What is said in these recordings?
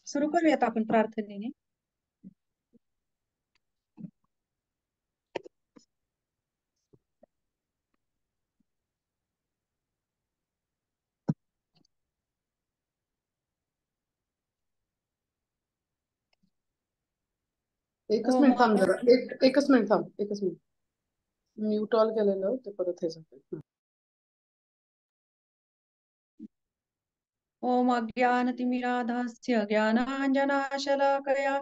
सुरू करूयात आपण प्रार्थनेने. एकच हो मिनिट थांब मग जरा. एकच मिनिट थांब. एकच मिनिट. म्यूट ऑल केलेलं ते परत हे झालं. ओम अज्ञानतिमिराधस्य ज्ञानाञ्जनाशलाकया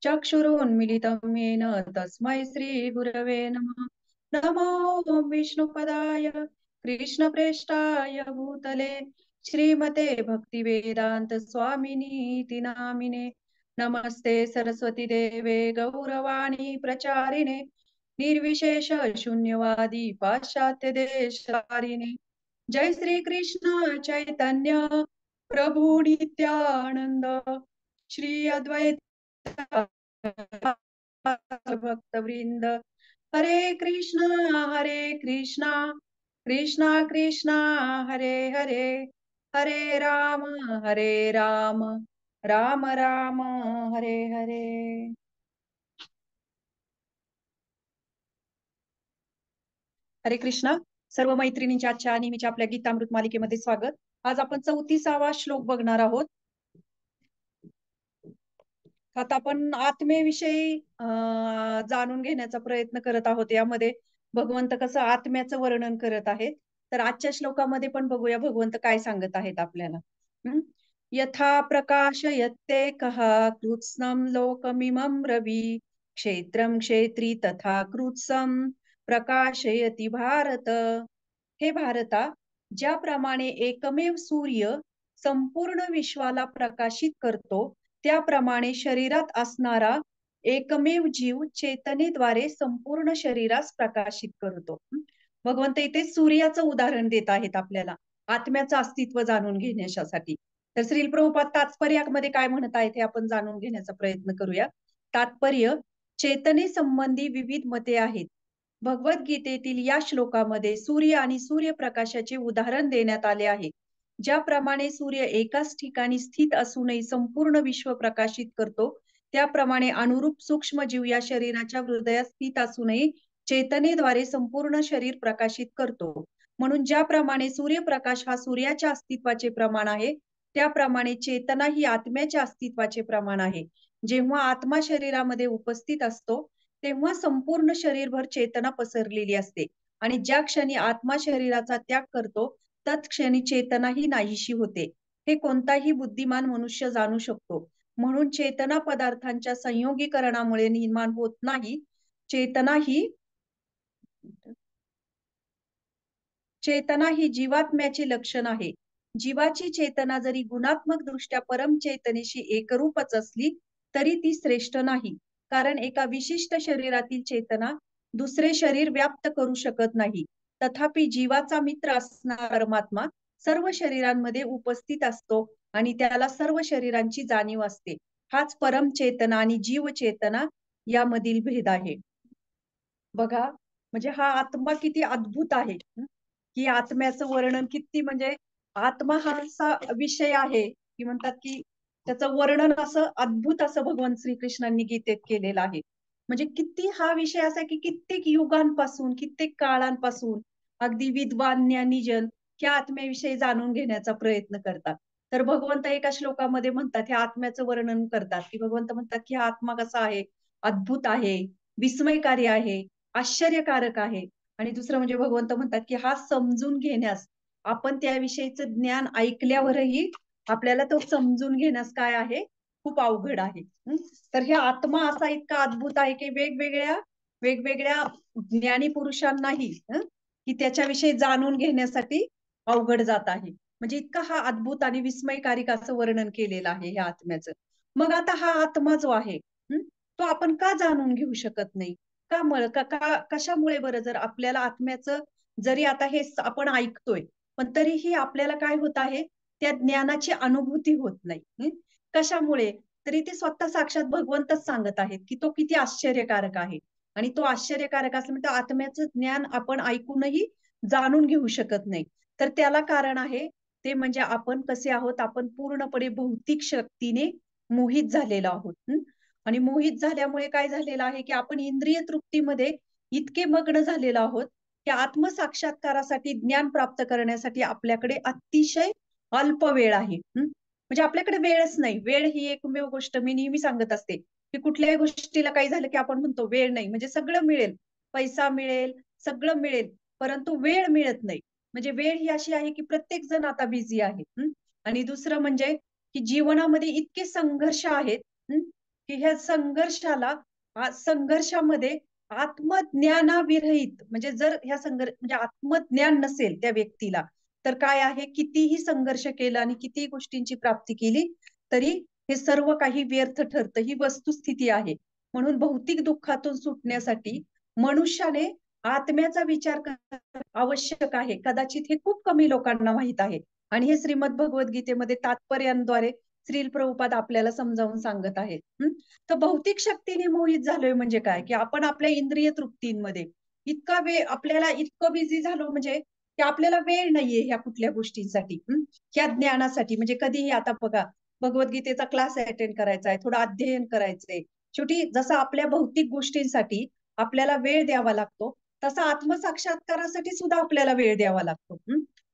चक्षुरुन्मिलितं येन तस्मै श्रीगुरवे नमः। नमो विष्णुपदाय कृष्णप्रेष्ठाय भूतले श्रीमते भक्तिवेदान्त स्वामिनीति नामिने। नमस्ते सरस्वती देवे गौरवाणी प्रचारिणे निर्विशेष शून्यवादी पाश्चात्य देशकारिणे। जय श्री कृष्ण चैतन्य प्रभु नित्यानंद श्री अद्वैत भक्त वृंद। हरे कृष्णा कृष्णा कृष्णा हरे हरे, हरे राम राम राम हरे हरे। हरे कृष्णा सर्व मैत्रिणींच्या आजच्या नेहमीच्या आपल्या गीतामृत मालिकेमध्ये स्वागत। आज आपण 34वा श्लोक बघणार आहोत। आता आपण आत्मेविषयी जाणून घेण्याचा प्रयत्न करत आहोत। यामध्ये भगवंत कसं आत्म्याचं वर्णन करत आहेत, तर आजच्या श्लोकामध्ये पण बघूया भगवंत काय सांगत आहेत आपल्याला। यथा प्रकाशयते कः कृत्स्नं लोकमिमं रवि क्षेत्रं क्षेत्री तथा कृत्स्नं प्रकाशयति भारत। हे भारता, ज्याप्रमाणे एकमेव सूर्य संपूर्ण विश्वाला प्रकाशित करतो, त्याप्रमाणे शरीरात असणारा एकमेव जीव चेतनेद्वारे संपूर्ण शरीरास प्रकाशित करतो। भगवंत इथे सूर्याचं उदाहरण देत आहेत आपल्याला आत्म्याचं अस्तित्व जाणून घेण्यासाठी। तर श्रील प्रभुपाद तात्पर्यामध्ये काय म्हणत आहेत हे आपण जाणून घेण्याचा प्रयत्न करूया। तात्पर्य: चेतने संबंधी विविध मते आहेत। भगवद्गीतेतील या श्लोकामध्ये सूर्य आणि सूर्यप्रकाशाचे उदाहरण देण्यात आले आहे। ज्याप्रमाणे सूर्य एकाच ठिकाणी स्थित असूनही संपूर्ण विश्व प्रकाशित करतो, त्याप्रमाणे अनुरूप सूक्ष्म जीव या शरीराच्या हृदयात स्थित असूनही चेतनेद्वारे संपूर्ण शरीर प्रकाशित करतो। म्हणून ज्याप्रमाणे सूर्यप्रकाश हा सूर्याच्या अस्तित्वाचे प्रमाण आहे, त्याप्रमाणे चेतना ही आत्म्याच्या अस्तित्वाचे प्रमाण आहे। जेव्हा आत्मा शरीरामध्ये उपस्थित असतो, तेव्हा संपूर्ण शरीरभर चेतना पसरलेली असते आणि ज्या क्षणी आत्मा शरीराचा त्याग करतो, तत्क्षणी चेतना ही नाहीशी होते। हे कोणताही बुद्धिमान मनुष्य जाणू शकतो। म्हणून चेतना पदार्थांच्या संयोगीकरणामुळे निर्माण होत नाही। चेतना ही जीवात्म्याचे लक्षण आहे। जीवाची चेतना जरी गुणात्मक दृष्ट्या परम चेतनेशी एकरूपच असली तरी ती श्रेष्ठ नाही, कारण एका विशिष्ट शरीरातील चेतना दुसरे शरीर व्याप्त करू शकत नाही। तथापि जीवाचा मित्र असणारा परमात्मा सर्व शरीरांमध्ये उपस्थित असतो आणि त्याला सर्व शरीरांची जाणीव असते। हाच परम चेतना आणि जीव चेतना यामधील भेद आहे। बघा, म्हणजे हा आत्मा किती अद्भुत आहे, की आत्म्याचं वर्णन किती, म्हणजे आत्मा हा असा विषय आहे की म्हणतात की त्याचं वर्णन असं अद्भुत असं भगवान श्रीकृष्णांनी गीतेत केलेलं आहे। म्हणजे किती हा विषय असा की कित्येक युगांपासून कित्येक काळांपासून अगदी विद्वान ज्ञानीजन या आत्म्याविषयी जाणून घेण्याचा प्रयत्न करतात। तर भगवंत एका श्लोकामध्ये म्हणतात, ह्या आत्म्याचं वर्णन करतात की भगवंत म्हणतात की हा आत्मा कसा आहे, अद्भुत आहे, विस्मयकारी आहे, आश्चर्यकारक आहे। आणि दुसरं म्हणजे भगवंत म्हणतात की हा समजून घेण्यास, आपण त्याविषयीचं ज्ञान ऐकल्यावरही आपल्याला तो समजून घेण्यास काय आहे, खूप अवघड आहे। तर हे आत्मा असा इतका अद्भुत आहे की वेगवेगळ्या ज्ञानी पुरुषांनाही की त्याच्याविषयी जाणून घेण्यासाठी अवघड जात आहे। म्हणजे इतका हा अद्भुत आणि विस्मयकारी असं वर्णन केलेलं आहे ह्या आत्म्याचं। मग आता हा आत्मा जो आहे तो आपण का जाणून घेऊ शकत नाही? कशामुळे बरं? जर आपल्याला आत्म्याचं जरी आता हे आपण ऐकतोय, पण तरीही आपल्याला काय होत आहे, त्या ज्ञानाची अनुभूती होत नाही। कशामुळे? तरी ते स्वतः साक्षात भगवंतच सांगत आहेत की तो किती आश्चर्यकारक आहे। आणि तो आश्चर्यकारक असं म्हणजे आत्म्याचं ज्ञान आपण ऐकूनही जाणून घेऊ शकत नाही। तर त्याला कारण आहे ते म्हणजे आपण कसे आहोत, आपण पूर्णपणे भौतिक शक्तीने मोहित झालेलो आहोत. आणि मोहित झाल्यामुळे काय झालेलं आहे, की आपण इंद्रिय तृप्तीमध्ये इतके मग्न झालेलो आहोत, की आत्मसाक्षात्कारासाठी ज्ञान प्राप्त करण्यासाठी आपल्याकडे अतिशय अल्प वेळ आहे. म्हणजे आपल्याकडे वेळच नाही. वेळ ही एकमेव गोष्ट मी नेहमी सांगत असते, की कुठल्याही गोष्टीला काही झालं, की आपण म्हणतो वेळ नाही. म्हणजे सगळं मिळेल, पैसा मिळेल, सगळं मिळेल, परंतु वेळ मिळत नाही. म्हणजे वेळ ही अशी आहे, की प्रत्येक जण आता बिझी आहे. आणि दुसरं म्हणजे, की जीवनामध्ये इतके संघर्ष आहेत, की ह्या संघर्षामध्ये आत्मज्ञानाविरहित म्हणजे जर ह्या म्हणजे आत्मज्ञान नसेल त्या व्यक्तीला, तर काय आहे, कितीही संघर्ष केला आणि कितीही गोष्टींची प्राप्ती केली, तरी हे सर्व काही व्यर्थ ठरतं. ही वस्तुस्थिती आहे. म्हणून भौतिक दुःखातून सुटण्यासाठी मनुष्याने आत्म्याचा विचार करणं आवश्यक आहे. कदाचित हे खूप कमी लोकांना माहीत आहे. आणि हे श्रीमद भगवद्गीतेमध्ये तात्पर्यांद्वारे श्रील प्रभुपाद आपल्याला समजावून सांगत आहेत. तर भौतिक शक्तीने मोहित झालोय म्हणजे काय, की आपण आपल्या इंद्रिय तृप्तींमध्ये इतका वेळ आपल्याला इतकं बिझी झालो म्हणजे की आपल्याला वेळ नाहीये ह्या कुठल्या गोष्टींसाठी, ह्या ज्ञानासाठी. म्हणजे कधीही आता बघा, भगवद्गीतेचा क्लास अटेंड करायचा आहे, थोडं अध्ययन करायचंय. शेवटी जसं आपल्या भौतिक गोष्टींसाठी आपल्याला वेळ द्यावा लागतो, तसा आत्मसाक्षात्कारासाठी सुद्धा आपल्याला वेळ द्यावा लागतो.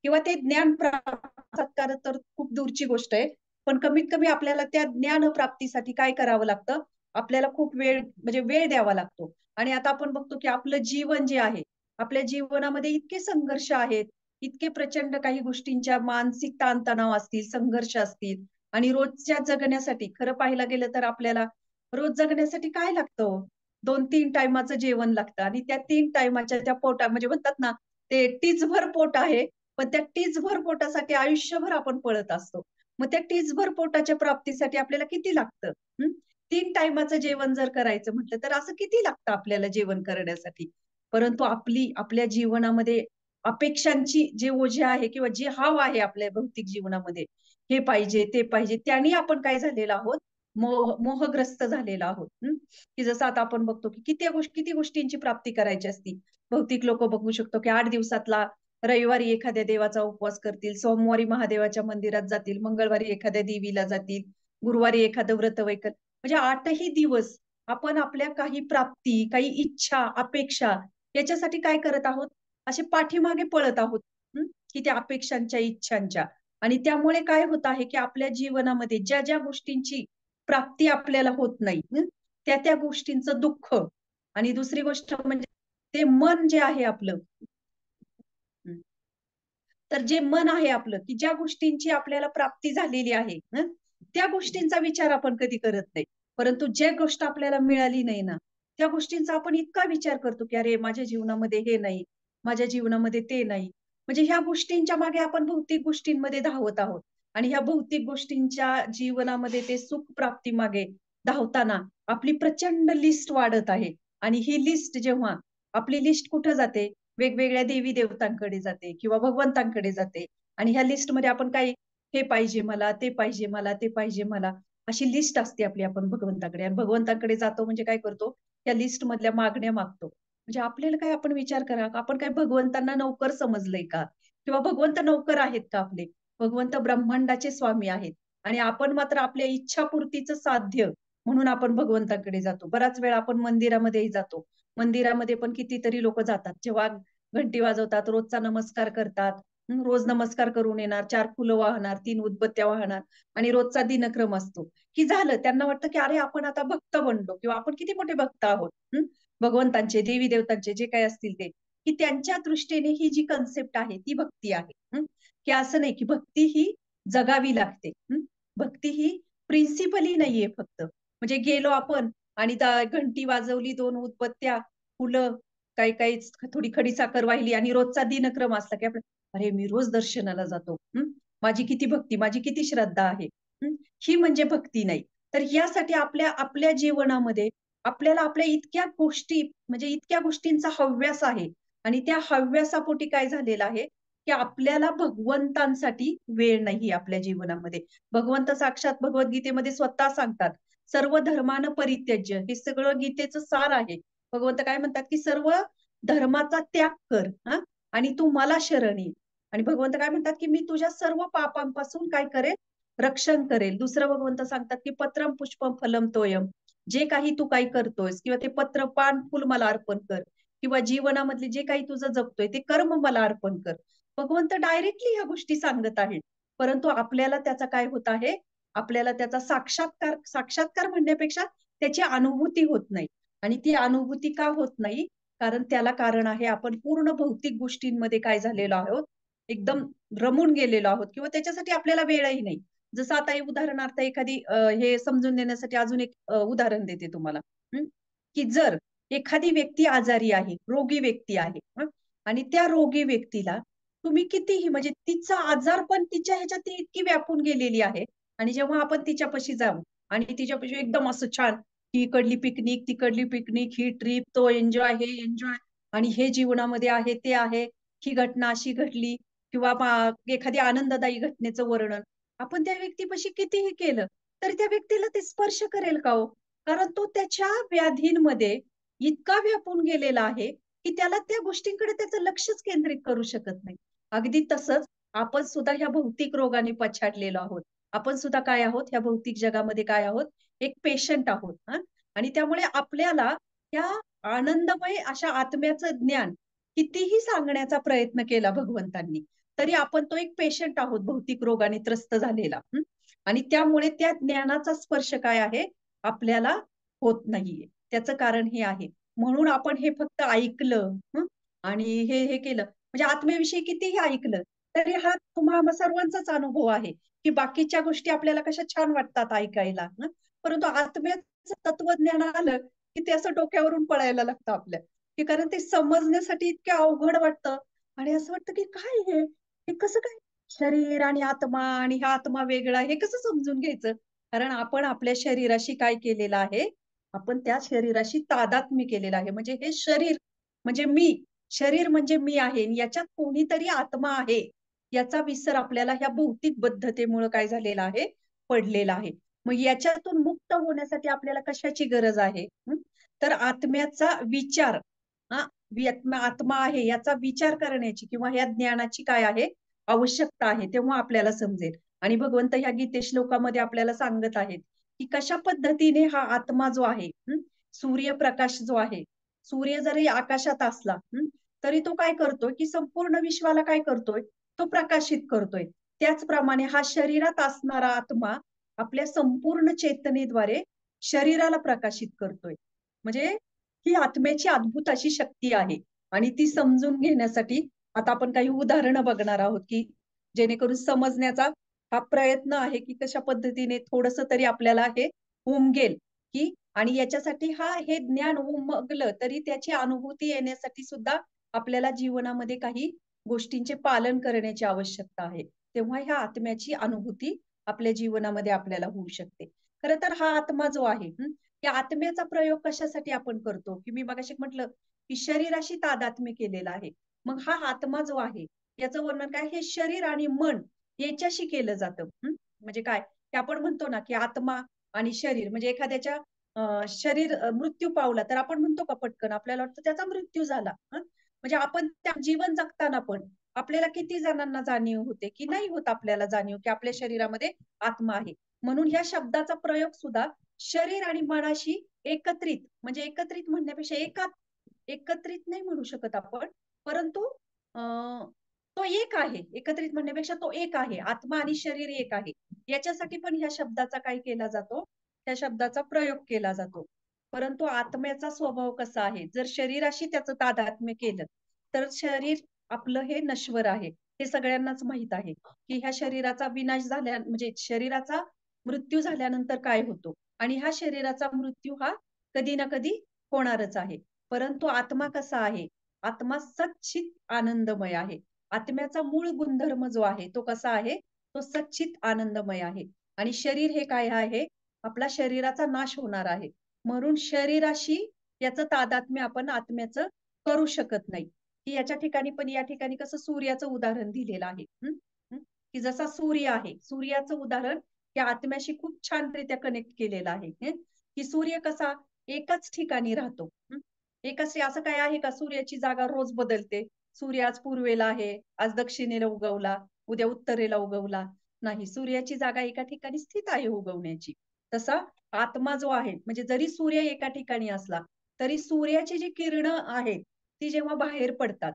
किंवा ते ज्ञान प्राप्त तर खूप दूरची गोष्ट आहे. पण कमीत कमी आपल्याला त्या ज्ञान प्राप्तीसाठी काय करावं लागतं, आपल्याला खूप वेळ म्हणजे वेळ द्यावा लागतो. आणि आता आपण बघतो की आपलं जीवन जे आहे, आपल्या जीवनामध्ये इतके संघर्ष आहेत, इतके प्रचंड काही गोष्टींच्या मानसिक ताणतणाव असतील, संघर्ष असतील. आणि रोजच्या जगण्यासाठी खरं पाहायला गेलं तर आपल्याला रोज जगण्यासाठी काय लागतं, 2-3 टायमाचं जेवण लागतं आणि त्या 3 टायमाच्या त्या पोटा म्हणजे म्हणतात ना, ते टीचभर पोट आहे, पण त्या टीचभर पोटासाठी आयुष्यभर आपण पळत असतो. मग त्या टीचभर पोटाच्या प्राप्तीसाठी आपल्याला किती लागतं? 3 टाईमाचं जेवण जर करायचं म्हटलं, तर असं किती लागतं आपल्याला जेवण करण्यासाठी? परंतु आपल्या जीवनामध्ये अपेक्षांची जे ओझे आहे किंवा जी हाव आहे आपल्या भौतिक जीवनामध्ये, हे पाहिजे, ते पाहिजे, त्यानी आपण काय झालेलो आहोत, मोहग्रस्त झालेलो आहोत. की जसं आता आपण बघतो, की किती गोष्टींची प्राप्ती करायची असती. भौतिक लोकं बघू शकतो, की 8 दिवसातला रविवारी एखाद्या देवाचा उपवास करतील, सोमवारी महादेवाच्या मंदिरात जातील, मंगळवारी एखाद्या देवीला जातील, गुरुवारी एखादं व्रत वैकल. म्हणजे 8ही दिवस आपण आपल्या काही प्राप्ती, काही इच्छा, अपेक्षा याच्यासाठी काय करत आहोत? असे पाठीमागे पळत आहोत. की त्या अपेक्षांच्या, इच्छांच्या. आणि त्यामुळे काय होत आहे, की आपल्या जीवनामध्ये ज्या गोष्टींची प्राप्ती आपल्याला होत नाही, त्या गोष्टींचं दुःख. आणि दुसरी गोष्ट म्हणजे ते मन जे आहे आपलं, तर जे मन आहे आपलं, की ज्या गोष्टींची आपल्याला प्राप्ती झालेली आहे, त्या गोष्टींचा विचार आपण कधी करत नाही. परंतु जे गोष्ट आपल्याला मिळाली नाही ना, त्या गोष्टींचा आपण इतका विचार करतो, की अरे माझ्या जीवनामध्ये हे नाही, माझ्या जीवनामध्ये ते नाही. म्हणजे ह्या गोष्टींच्या मागे आपण भौतिक गोष्टींमध्ये धावत आहोत. आणि ह्या भौतिक गोष्टींच्या जीवनामध्ये ते सुख प्राप्ती मागे धावताना आपली प्रचंड लिस्ट वाढत आहे. आणि ही लिस्ट जेव्हा आपली लिस्ट कुठं जाते? वेगवेगळ्या देवी देवतांकडे जाते किंवा भगवंतांकडे जाते. आणि ह्या लिस्टमध्ये आपण काही हे पाहिजे मला, ते पाहिजे मला, ते पाहिजे मला, अशी लिस्ट असते आपली आपण भगवंताकडे. आणि भगवंताकडे जातो म्हणजे काय करतो? त्या लिस्ट मधल्या मागण्या मागतो. म्हणजे आपल्याला काय आपण विचार करा, आपण काय भगवंतांना नोकर समजलंय का? किंवा भगवंत नोकर आहेत का आपले? भगवंत ब्रह्मांडाचे स्वामी आहेत. आणि आपण मात्र आपल्या इच्छापूर्तीचं साध्य म्हणून आपण भगवंताकडे जातो. बराच वेळा आपण मंदिरामध्येही जातो. मंदिरामध्ये पण कितीतरी लोक जातात. जेव्हा घंटी वाजवतात, रोजचा नमस्कार करतात. रोज नमस्कार करून येणार, 4 फुलं वाहणार, 3 उदबत्त्या वाहणार आणि रोजचा दिनक्रम असतो. की झालं त्यांना वाटतं, की अरे आपण आता भक्त बनलो किंवा आपण किती मोठे भक्त आहोत. भगवंतांचे, देवी-देवतांचे जे काही असतील ते. की त्यांच्या दृष्टीने ही जी कन्सेप्ट आहे ती भक्ती आहे. की असं नाही, की भक्ती ही जगावी लागते. भक्ती ही प्रिन्सिपली नाहीये फक्त. म्हणजे गेलो आपण आणि घंटी वाजवली, 2 उदबत्त्या, फुलं, काही काही थोडी खडीसाखर वाहिली आणि रोजचा दिनक्रम असला की आपलं, अरे मी रोज दर्शनाला जातो. माझी किती भक्ती, माझी किती श्रद्धा आहे. ही म्हणजे भक्ती नाही. तर यासाठी आपल्या आपल्या जीवनामध्ये आपल्याला आपल्या इतक्या गोष्टी म्हणजे इतक्या गोष्टींचा हव्यास आहे. आणि त्या हव्यासापोटी काय झालेलं आहे, की आपल्याला भगवंतांसाठी वेळ नाही आपल्या जीवनामध्ये. भगवंत साक्षात भगवद्गीतेमध्ये स्वतः सांगतात, "सर्व धर्मानं परित्यज्य." हे सगळं गीतेचं सार आहे. भगवंत काय म्हणतात, की सर्व धर्माचा त्याग कर आणि तू मला शरण ये. आणि भगवंत काय म्हणतात, की मी तुझ्या सर्व पापांपासून काय करेल, रक्षण करेल. दुसरं भगवंत सांगतात की पत्रम पुष्पम फलम तोयम. जे काही तू काही करतोयस किंवा ते पत्र पान फुल मला अर्पण कर किंवा जीवनामधले जे काही तुझं जगतोय ते कर्म मला अर्पण कर. भगवंत डायरेक्टली ह्या गोष्टी सांगत आहेत. परंतु आपल्याला त्याचा काय होत आहे, आपल्याला त्याचा साक्षात्कार साक्षात्कार म्हणण्यापेक्षा त्याची अनुभूती होत नाही. आणि ती अनुभूती का होत नाही, कारण त्याला कारण आहे आपण पूर्ण भौतिक गोष्टींमध्ये काय झालेलो आहोत, एकदम रमून गेलेलो आहोत किंवा त्याच्यासाठी आपल्याला वेळही नाही. जसं आता हे उदाहरणार्थ एखादी हे समजून देण्यासाठी अजून एक उदाहरण देते तुम्हाला. हं. की जर एखादी व्यक्ती आजारी आहे, रोगी व्यक्ती आहे हं, आणि त्या रोगी व्यक्तीला तुम्ही कितीही म्हणजे तिचा आजार पण तिच्या ह्याच्यात ती इतकी व्यापून गेलेली आहे आणि जेव्हा आपण तिच्यापाशी जाऊ आणि तिच्यापाशी एकदम असं छान ही इकडली पिकनिक, तिकडली पिकनिक, ही ट्रिप, तो एन्जॉय, हे एन्जॉय आणि हे जीवनामध्ये आहे, ते आहे, ही घटना अशी घडली किंवा एखादी आनंददायी घटनेचं वर्णन आपण त्या व्यक्तीपाशी कितीही केलं, तरी त्या व्यक्तीला ते स्पर्श करेल का हो? कारण तो त्याच्या व्याधींमध्ये इतका व्यापून गेलेला आहे, की त्याला त्या गोष्टींकडे त्याचं लक्षच केंद्रित करू शकत नाही. अगदी तसंच आपण सुद्धा ह्या भौतिक रोगाने पछाडलेलो आहोत. आपण सुद्धा काय आहोत, ह्या भौतिक जगामध्ये काय आहोत, एक पेशंट आहोत हां. आणि त्यामुळे आपल्याला त्या आनंदमय अशा आत्म्याचं ज्ञान कितीही सांगण्याचा प्रयत्न केला भगवंतांनी, तरी आपण तो एक पेशंट आहोत भौतिक रोगाने त्रस्त झालेला. हं. आणि त्यामुळे त्या ज्ञानाचा स्पर्श काय आहे, आपल्याला होत नाहीये. त्याचं कारण हे आहे. म्हणून आपण हे फक्त ऐकलं हं, आणि हे केलं. म्हणजे आत्म्याविषयी कितीही ऐकलं, तरी हा तुम्हा सर्वांचाच अनुभव आहे, की बाकीच्या गोष्टी आपल्याला कशा छान वाटतात ऐकायला हं. परंतु आत्म्याचं तत्वज्ञान आलं, की ते असं डोक्यावरून पळायला लागतं आपल्या, की कारण ते समजण्यासाठी इतकं अवघड वाटतं आणि असं वाटतं, की काय हे? हे कसं काय? शरीर आणि आत्मा आणि हा आत्मा वेगळा हे कसं समजून घ्यायचं? कारण आपण आपल्या शरीराशी काय केलेलं आहे? आपण त्या शरीराशी तादात्म्य केलेलं आहे. म्हणजे हे शरीर म्हणजे मी, शरीर म्हणजे मी आहे आणि याच्यात कोणीतरी आत्मा आहे. याचा विसर आपल्याला ह्या भौतिक बद्धतेमुळं काय झालेला आहे? पडलेला आहे. मग याच्यातून मुक्त होण्यासाठी आपल्याला कशाची गरज आहे? हं? तर आत्म्याचा विचार हां, आत्मा आत्मा आहे याचा विचार करण्याची किंवा ह्या ज्ञानाची काय आहे? आवश्यकता आहे. तेव्हा आपल्याला समजेल. आणि भगवंत ह्या गीते श्लोकामध्ये आपल्याला सांगत आहेत, की कशा पद्धतीने हा आत्मा जो आहे, सूर्यप्रकाश जो आहे, सूर्य जरी आकाशात असला, तरी तो काय करतोय, की संपूर्ण विश्वाला काय करतोय, तो प्रकाशित करतोय. त्याचप्रमाणे हा शरीरात असणारा आत्मा आपल्या संपूर्ण चेतनेद्वारे शरीराला प्रकाशित करतोय. म्हणजे ही आत्म्याची अद्भुत अशी शक्ती आहे आणि ती समजून घेण्यासाठी आता आपण काही उदाहरणं बघणार आहोत, की जेणेकरून समजण्याचा हा प्रयत्न आहे, की कशा पद्धतीने थोडंसं तरी आपल्याला हे उमगेल, की आणि याच्यासाठी हे ज्ञान उमगलं तरी त्याची अनुभूती येण्यासाठी सुद्धा आपल्याला जीवनामध्ये काही गोष्टींचे पालन करण्याची आवश्यकता आहे. तेव्हा ह्या आत्म्याची अनुभूती आपल्या जीवनामध्ये आपल्याला होऊ शकते. खरं तर हा आत्मा जो आहे, या आत्म्याचा प्रयोग कशासाठी आपण करतो, की मी मगाशी म्हटलं, की शरीराशी तादात्म्य केलेला आहे. मग हा आत्मा जो आहे, याचं वर्णन काय? हे शरीर आणि मन याच्याशी केलं जातं. म्हणजे काय? की आपण म्हणतो ना, की आत्मा आणि शरीर म्हणजे एखाद्याच्या शरीर मृत्यू पावला, तर आपण म्हणतो का पटकन? आपल्याला वाटतं त्याचा मृत्यू झाला. म्हणजे आपण त्या जीवन जगताना पण आपल्याला किती जणांना जाणीव होते, की नाही होत आपल्याला जाणीव, की आपल्या शरीरामध्ये आत्मा आहे. म्हणून ह्या शब्दाचा प्रयोग सुद्धा शरीर आणि मनाशी एकत्रित म्हणजे एकत्रित म्हणण्यापेक्षा एकत्रित नाही म्हणू शकत आपण. परंतु तो एक आहे. एकत्रित म्हणण्यापेक्षा तो एक आहे. आत्मा आणि शरीर एक आहे. याच्यासाठी पण ह्या शब्दाचा काय केला जातो? त्या शब्दाचा प्रयोग केला जातो. परंतु आत्म्याचा स्वभाव कसा आहे? जर शरीराशी त्याचं तादात्म्य केलं, तर शरीर आपलं हे नश्वर आहे. हे सगळ्यांनाच माहीत आहे, की ह्या शरीराचा विनाश झाल्या म्हणजे शरीराचा मृत्यू झाल्यानंतर काय होतो आणि ह्या शरीराचा मृत्यू हा कधी ना कधी होणारच आहे. परंतु आत्मा कसा आहे? आत्मा सच्चित आनंदमय आहे. आत्म्याचा मूळ गुणधर्म जो आहे, तो कसा आहे? तो सच्चित आनंदमय आहे. आणि शरीर हे काय आहे? आपला शरीराचा नाश होणार आहे. म्हणून शरीराशी याचं तादात्म्य आपण आत्म्याचं करू शकत नाही. की याच्या ठिकाणी पण या ठिकाणी कसं सूर्याचं उदाहरण दिलेलं आहे. हं, हं. की जसा सूर्य आहे, सूर्याचं उदाहरण या आत्म्याशी खूप छानरित्या कनेक्ट केलेलं आहे. की सूर्य कसा एकाच ठिकाणी राहतो. एकाच असं काय आहे का सूर्याची जागा रोज बदलते. सूर्य आज पूर्वेला आहे, आज दक्षिणेला उगवला, उद्या उत्तरेला उगवला. नाही, सूर्याची जागा एका ठिकाणी स्थित आहे उगवण्याची. तसा आत्मा जो आहे, म्हणजे जरी सूर्य एका ठिकाणी असला, तरी सूर्याची जी किरणं आहेत, ती जेव्हा बाहेर पडतात,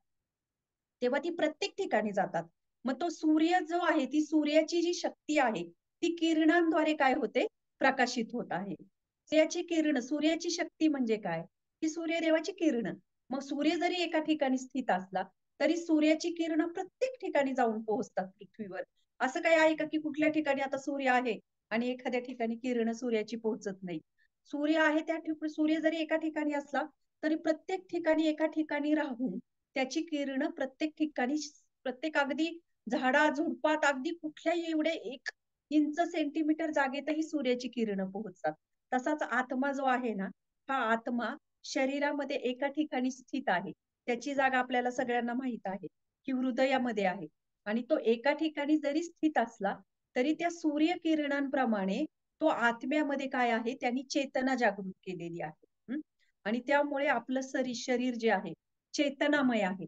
तेव्हा ती प्रत्येक ठिकाणी जातात. मग तो सूर्य जो आहे, ती सूर्याची जी शक्ती आहे, ती किरणांद्वारे काय होते? प्रकाशित होत आहे. सूर्याची किरण, सूर्याची शक्ती म्हणजे काय? ही सूर्यदेवाची किरणं. मग सूर्य जरी एका ठिकाणी स्थित असला, तरी सूर्याची किरणं प्रत्येक ठिकाणी जाऊन पोहोचतात पृथ्वीवर. असं काही आहे का, की कुठल्या ठिकाणी आता सूर्य आहे आणि एखाद्या ठिकाणी किरणं सूर्याची पोहोचत नाही. सूर्य आहे त्या सूर्य जरी एका ठिकाणी असला, तरी प्रत्येक ठिकाणी एका ठिकाणी राहून त्याची किरणं प्रत्येक ठिकाणी, प्रत्येक अगदी झाडा-झुडपात अगदी कुठल्याही एवढे 1 इंच सेंटीमीटर जागेतही सूर्याची किरणं पोहोचतात. तसाच आत्मा जो आहे ना, हा आत्मा शरीरामध्ये एका ठिकाणी स्थित आहे. त्याची जागा आपल्याला सगळ्यांना माहीत आहे, की हृदयामध्ये आहे. आणि तो एका ठिकाणी जरी स्थित असला, तरी त्या सूर्यकिरणांप्रमाणे तो आत्म्यामध्ये काय आहे, त्यांनी चेतना जागृत केलेली आहे. आणि त्यामुळे आपलं शरीर जे आहे, चेतनामय आहे.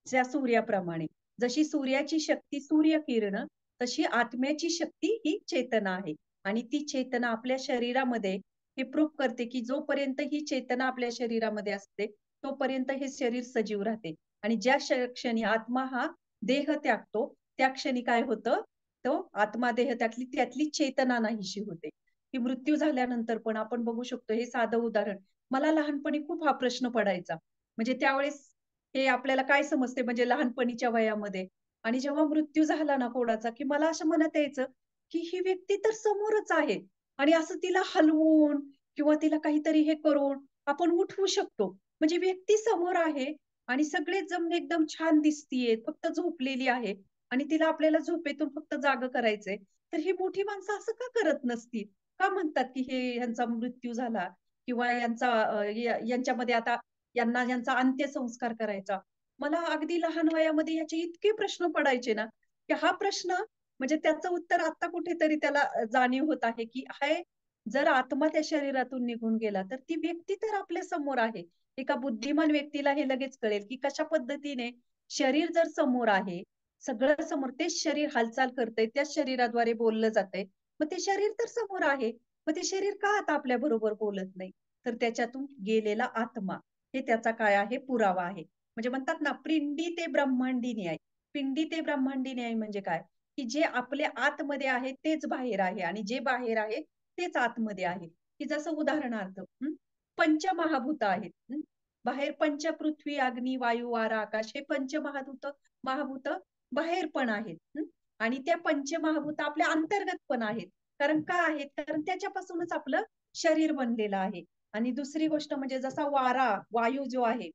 त्या सूर्याप्रमाणे. जशी सूर्याची शक्ती सूर्यकिरणं, तशी आत्म्याची शक्ती ही चेतना आहे. आणि ती चेतना आपल्या शरीरामध्ये हे प्रूव्ह करते, की जोपर्यंत ही चेतना आपल्या शरीरामध्ये असते, तोपर्यंत हे शरीर सजीव राहते. आणि ज्या क्षणी आत्मा हा देह त्यागतो, त्या क्षणी काय होतं? तो आत्मा देह त्यातली त्यातली चेतना नाहीशी होते. की मृत्यू झाल्यानंतर पण आपण बघू शकतो, हे साधं उदाहरण. मला लहानपणी खूप हा प्रश्न पडायचा. म्हणजे त्यावेळेस हे आपल्याला काय समजते म्हणजे लहानपणीच्या वयामध्ये. आणि जेव्हा मृत्यू झाला ना कोणाचा, की मला असं मनात यायचं, की ही व्यक्ती तर समोरच आहे आणि असं तिला हलवून किंवा तिला काहीतरी हे करून आपण उठवू शकतो. म्हणजे व्यक्ती समोर आहे आणि सगळेच जण एकदम छान दिसतीये, फक्त झोपलेली आहे आणि तिला आपल्याला झोपेतून फक्त जागं करायचंय. तर ही मोठी माणसं असं का करत नसतील? का म्हणतात, की हे ह्यांचा मृत्यू झाला किंवा यांचा यांच्यामध्ये आता यांना यांचा अंत्यसंस्कार करायचा. मला अगदी लहान वयामध्ये याचे इतके प्रश्न पडायचे ना, की हा प्रश्न म्हणजे त्याचं उत्तर आता कुठेतरी त्याला जाणीव होत आहे, की हे जर आत्मा त्या शरीरातून निघून गेला, तर ती व्यक्ती तर आपल्या समोर आहे. एका बुद्धिमान व्यक्तीला हे लगेच कळेल, की कशा पद्धतीने शरीर जर समोर आहे, सगळं समोर तेच शरीर हालचाल करतंय, त्याच शरीराद्वारे बोललं जातंय. मग ते शरीर तर समोर आहे. मग ते शरीर का आता आपल्याबरोबर बोलत नाही? तर त्याच्यातून गेलेला आत्मा, हे त्याचा काय आहे? पुरावा आहे. म्हणजे म्हणतात ना, पिंडी ते ब्रह्मांडी न्याय. पिंडी ते ब्रह्मांडी न्याय म्हणजे काय? की जे आपल्या आतमध्ये आहे तेच बाहेर आहे आणि जे बाहेर आहे तेच आतमध्ये आहे. की जसं उदाहरणार्थ पंचमहाभूत आहेत. बाहेर पंचपृथ्वी, अग्नी, वायू, वारा, आकाश हे पंचमहाभूत महाभूत बाहेर पण आहेत. आणि त्या पंचमहाभूत आपल्या अंतर्गत पण आहेत. कारण का आहेत? कारण त्याच्यापासूनच आपलं शरीर बनलेलं आहे. आणि दुसरी गोष्ट म्हणजे जसा वारा, वायू जो आहे,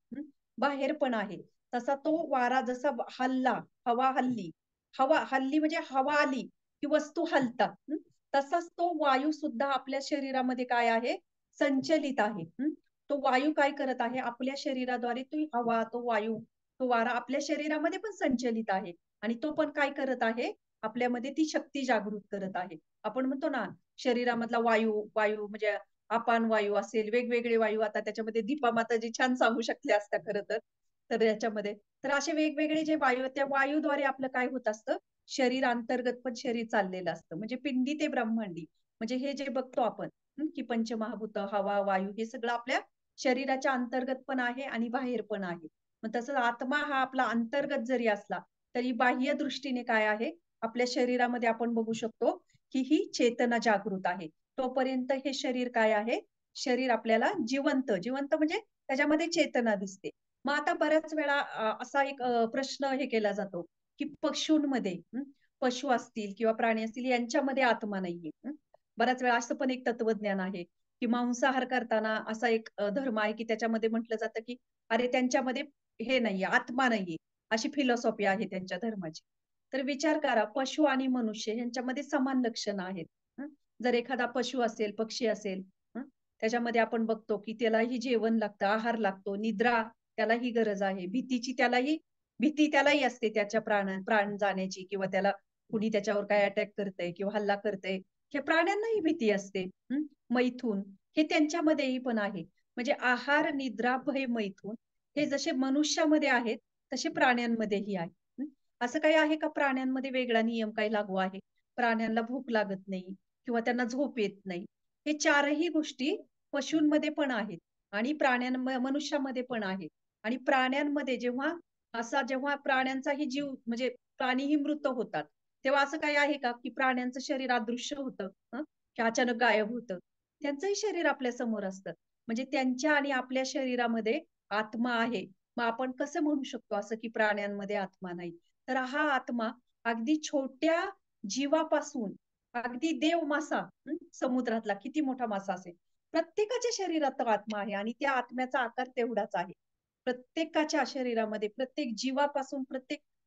बाहेर पण आहे. तसा तो वारा जसा हलला, हवा हलली, हवा हलली म्हणजे हवा आली, की वस्तू हलतात. तसाच तो वायू सुद्धा आपल्या शरीरामध्ये काय आहे? संचलित आहे. तो वायू काय करत आहे? आपल्या शरीराद्वारे ती हवा, तो वायू, तो वारा आपल्या शरीरामध्ये पण संचलित आहे. आणि तो पण काय करत आहे? आपल्यामध्ये ती शक्ती जागृत करत आहे. आपण म्हणतो ना, शरीरामधला वायू, वायू म्हणजे अपान वायू असेल, वेगवेगळे वायू आता त्याच्यामध्ये दीपा माताजी छान सांगू शकल्या असत्या खरं तर. तर याच्यामध्ये तर असे वेगवेगळे जे वायू आहेत, त्या वायूद्वारे आपलं काय होत असतं? शरीर अंतर्गत पण शरीर चाललेलं असतं. म्हणजे पिंडी ते ब्रह्मांडी. म्हणजे हे जे बघतो आपण, की पंचमहाभूत, हवा, वायू हे सगळं आपल्या शरीराच्या अंतर्गत पण आहे आणि बाहेर पण आहे. मग तसंच आत्मा हा आपला अंतर्गत जरी असला, तरी बाह्य दृष्टीने काय आहे? आपल्या शरीरामध्ये आपण बघू शकतो, की ही चेतना जागृत आहे. तोपर्यंत हे शरीर काय आहे? शरीर आपल्याला जिवंत, जिवंत म्हणजे त्याच्यामध्ये चेतना दिसते. मग आता बऱ्याच वेळा असा एक प्रश्न हे केला जातो, की पशूंमध्ये पशु असतील किंवा प्राणी असतील यांच्यामध्ये आत्मा नाहीये. बऱ्याच वेळा असं पण एक तत्वज्ञान आहे, की मांसाहार करताना असा एक धर्म आहे, की त्याच्यामध्ये म्हटलं जातं, की अरे त्यांच्यामध्ये हे नाहीये, आत्मा नाहीये. अशी फिलॉसॉफी आहे त्यांच्या धर्माची. तर विचार करा पशु आणि मनुष्य यांच्यामध्ये समान लक्षणं आहेत. जर एखादा पशु असेल, पक्षी असेल, त्याच्यामध्ये आपण बघतो, की त्यालाही जेवण लागतं, आहार लागतो, निद्रा त्यालाही गरज आहे. भीती त्यालाही असते त्याच्या प्राण जाण्याची किंवा त्याला कुणी त्याच्यावर काय अटॅक करतंय किंवा हल्ला करतंय. हे प्राण्यांनाही भीती असते. मैथून हे त्यांच्यामध्येही पण आहे. म्हणजे आहार, निद्रा, भय, मैथून हे जसे मनुष्यामध्ये आहेत, तसे प्राण्यांमध्येही आहे. असं काही आहे का प्राण्यांमध्ये वेगळा नियम काही लागू आहे? प्राण्यांना भूक लागत नाही किंवा त्यांना झोप येत नाही. हे चारही गोष्टी पशूंमध्ये पण आहेत आणि मनुष्यामध्ये पण आहेत. आणि प्राण्यांमध्ये जेव्हा प्राण्यांचाही जीव म्हणजे प्राणीही मृत होतात, तेव्हा असं काही आहे का की प्राण्यांचं शरीर अदृश्य होतं, की अचानक गायब होतं? त्यांचंही शरीर आपल्या समोर असतं. म्हणजे त्यांच्या आणि आपल्या शरीरामध्ये आत्मा आहे. मग आपण कसं म्हणू शकतो असं की प्राण्यांमध्ये आत्मा नाही? तर हा आत्मा अगदी छोट्या जीवापासून अगदी देव मासा, समुद्रातला किती मोठा मासा असेल, प्रत्येकाच्या शरीरात तो आत्मा आहे आणि त्या आत्म्याचा आकार तेवढाच आहे. प्रत्येकाच्या शरीरामध्ये प्रत्येक जीवापासून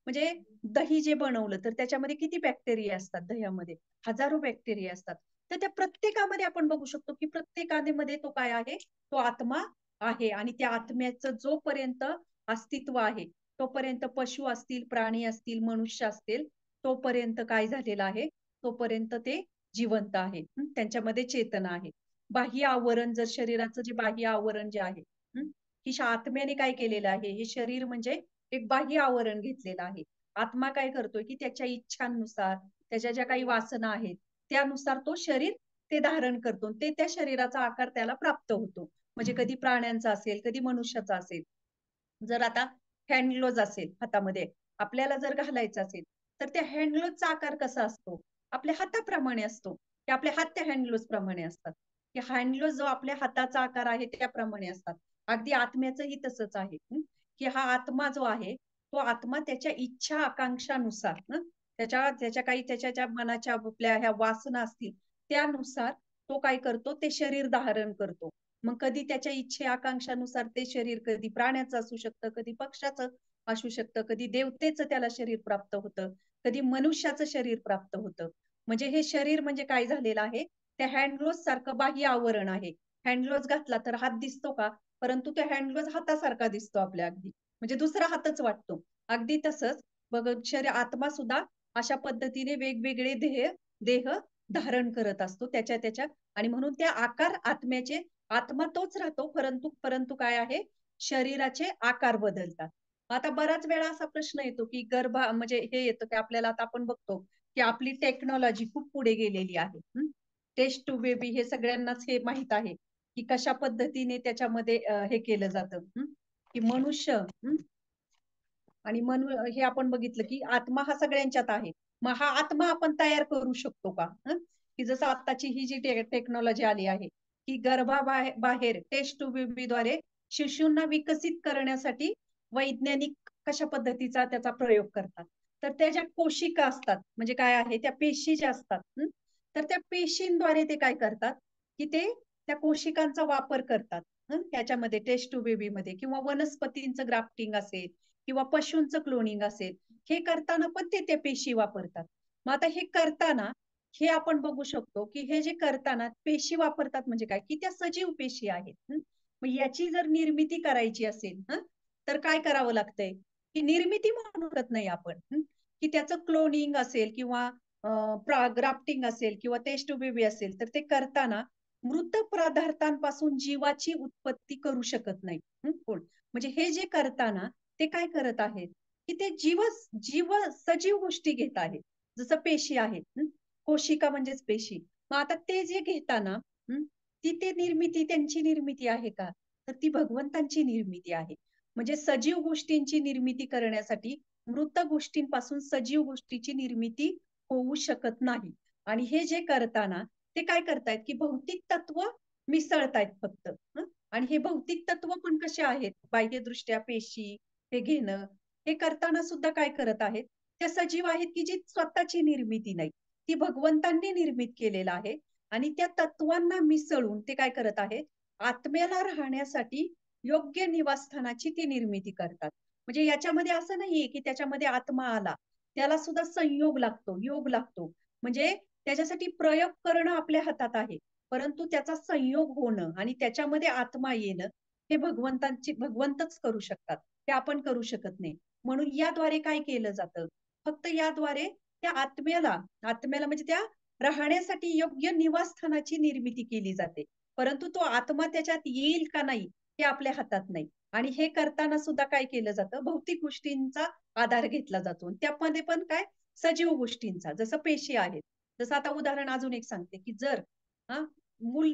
म्हणजे दही जे बनवलं तर त्याच्यामध्ये किती बॅक्टेरिया असतात दह्यामध्ये? हजारो बॅक्टेरिया असतात. तर त्या प्रत्येकामध्ये आपण बघू शकतो की प्रत्येकामध्ये तो काय आहे? तो आत्मा आहे आणि त्या आत्म्याचं जोपर्यंत अस्तित्व आहे, तोपर्यंत पशु असतील, प्राणी असतील, मनुष्य असतील, तोपर्यंत काय झालेलं आहे? तोपर्यंत ते जिवंत आहे. त्यांच्यामध्ये चेतना आहे. बाह्य आवरण जर शरीराचं जे बाह्य आवरण जे आहे, की आत्म्याने काय केलेलं आहे? हे शरीर म्हणजे एक बाह्य आवरण घेतलेलं आहे. आत्मा काय करतोय, की त्याच्या इच्छांनुसार, त्याच्या ज्या काही वासना आहेत, त्यानुसार तो शरीर ते धारण करतो. ते त्या शरीराचा आकार त्याला प्राप्त होतो. म्हणजे कधी प्राण्यांचा असेल, कधी मनुष्याचा असेल. जर आता हँड ग्लोव्हज असेल हातामध्ये, आपल्याला जर घालायचं असेल, तर त्या हँड ग्लोव्हजचा आकार कसा असतो? आपल्या हाताप्रमाणे असतो, की आपले हात त्या हँड ग्लोव्हज प्रमाणे असतात. की हँड ग्लोव्हज जो आपल्या हाताचा आकार आहे त्याप्रमाणे असतात. अगदी आत्म्याचंही तसंच आहे. की हा आत्मा जो आहे, तो आत्मा त्याच्या इच्छा आकांक्षानुसार त्याच्या त्याच्या काही त्याच्या ज्या मनाच्या आपल्या ह्या वासना असतील, त्यानुसार तो काय करतो? ते शरीर धारण करतो. मग कधी त्याच्या इच्छे आकांक्षानुसार ते शरीर कधी प्राण्याचं असू शकतं, कधी पक्षाचं असू शकतं, कधी देवतेचं त्याला शरीर प्राप्त होतं, कधी मनुष्याचं शरीर प्राप्त होतं. म्हणजे हे शरीर म्हणजे काय झालेलं आहे? त्या हँड ग्लोव्हज सारखं बाह्य आवरण आहे. हँड ग्लोव्हज घातला तर हात दिसतो का? परंतु त्या हँड ग्लोव्हज हातासारखा दिसतो आपल्या अगदी. म्हणजे दुसरा हातच वाटतो. अगदी तसंच बघ आत्मा सुद्धा अशा पद्धतीने वेगवेगळे देह धारण करत असतो त्याच्या आणि म्हणून त्या आकार आत्म्याचे आत्मा तोच राहतो, परंतु परंतु काय आहे? शरीराचे आकार बदलतात. आता बराच वेळा असा प्रश्न येतो, की म्हणजे हे येतं, की आपल्याला आता आपण बघतो, की आपली टेक्नॉलॉजी खूप पुढे गेलेली आहे. टेस्ट टू बेबी हे सगळ्यांनाच हे माहीत आहे, की कशा पद्धतीने त्याच्यामध्ये हे केलं जातं, की मनुष्य आणि हे आपण बघितलं, की आत्मा हा सगळ्यांच्यात आहे. मग हा आत्मा आपण तयार करू शकतो का? की जसं आत्ताची ही जी टेक्नॉलॉजी आली आहे, की बाहेर टेस्ट ट्यूब बेबीद्वारे शिशूंना विकसित करण्यासाठी वैज्ञानिक कशा पद्धतीचा त्याचा प्रयोग करतात. तर त्या ज्या कोशिका असतात, म्हणजे काय आहे, त्या पेशी ज्या असतात, तर त्या पेशींद्वारे ते काय करतात, की ते त्या कोशिकांचा वापर करतात. त्याच्यामध्ये टेस्ट ट्यूब बेबीमध्ये किंवा वनस्पतींचं ग्राफ्टिंग असेल किंवा पशूंचं क्लोनिंग असेल, हे करताना पण ते त्या पेशी वापरतात. मग आता हे करताना हे आपण बघू शकतो, की हे जे करताना पेशी वापरतात म्हणजे काय, की त्या सजीव पेशी आहेत. मग याची जर निर्मिती करायची असेल, तर काय करावं लागतंय, की निर्मिती म्हणू शकत नाही आपण, की त्याचं क्लोनिंग असेल किंवा ग्राफ्टिंग असेल किंवा टेस्ट बेबी असेल, तर ते करताना मृत पदार्थांपासून जीवाची उत्पत्ती करू शकत नाही. कोण म्हणजे हे जे करताना ते काय करत आहेत, की ते जीव सजीव गोष्टी घेत आहेत. जसं पेशी आहेत. कोशिका म्हणजेच पेशी. मग आता ते जे घेताना ती निर्मिती त्यांची निर्मिती आहे का? तर ती भगवंतांची निर्मिती आहे. म्हणजे सजीव गोष्टींची निर्मिती करण्यासाठी मृत गोष्टींपासून सजीव गोष्टीची निर्मिती होऊ शकत नाही. आणि हे जे करताना ते काय करतायत, की भौतिक तत्व मिसळतायत फक्त. आणि हे भौतिक तत्व पण कसे आहेत? बाह्यदृष्ट्या पेशी हे घेणं, हे करताना सुद्धा काय करत आहेत? त्या सजीव आहेत, की जी स्वतःची निर्मिती नाही. ती भगवंतांनी निर्मित केलेलं आहे आणि त्या तत्वांना मिसळून ते काय करत आहेत? आत्म्याला राहण्यासाठी योग्य निवासस्थानाची ती निर्मिती करतात. म्हणजे याच्यामध्ये असं नाहीये, की त्याच्यामध्ये आत्मा आला. त्याला सुद्धा संयोग लागतो, योग लागतो. म्हणजे त्याच्यासाठी प्रयोग करणं आपल्या हातात आहे. परंतु त्याचा संयोग होणं आणि त्याच्यामध्ये आत्मा येणं हे भगवंतच करू शकतात. ते आपण करू शकत नाही. म्हणून याद्वारे काय केलं जातं? फक्त याद्वारे त्या आत्म्याला म्हणजे त्या राहण्यासाठी योग्य निवासस्थानाची निर्मिती केली जाते. परंतु तो आत्मा त्याच्यात येईल का नाही हे आपल्या हातात नाही. आणि हे करताना सुद्धा काय केलं जातं? भौतिक गोष्टींचा आधार घेतला जातो. त्यामध्ये पण काय? सजीव गोष्टींचा. जसं पेशी आहेत. जसं आता उदाहरण अजून एक सांगते, की जर हा मूल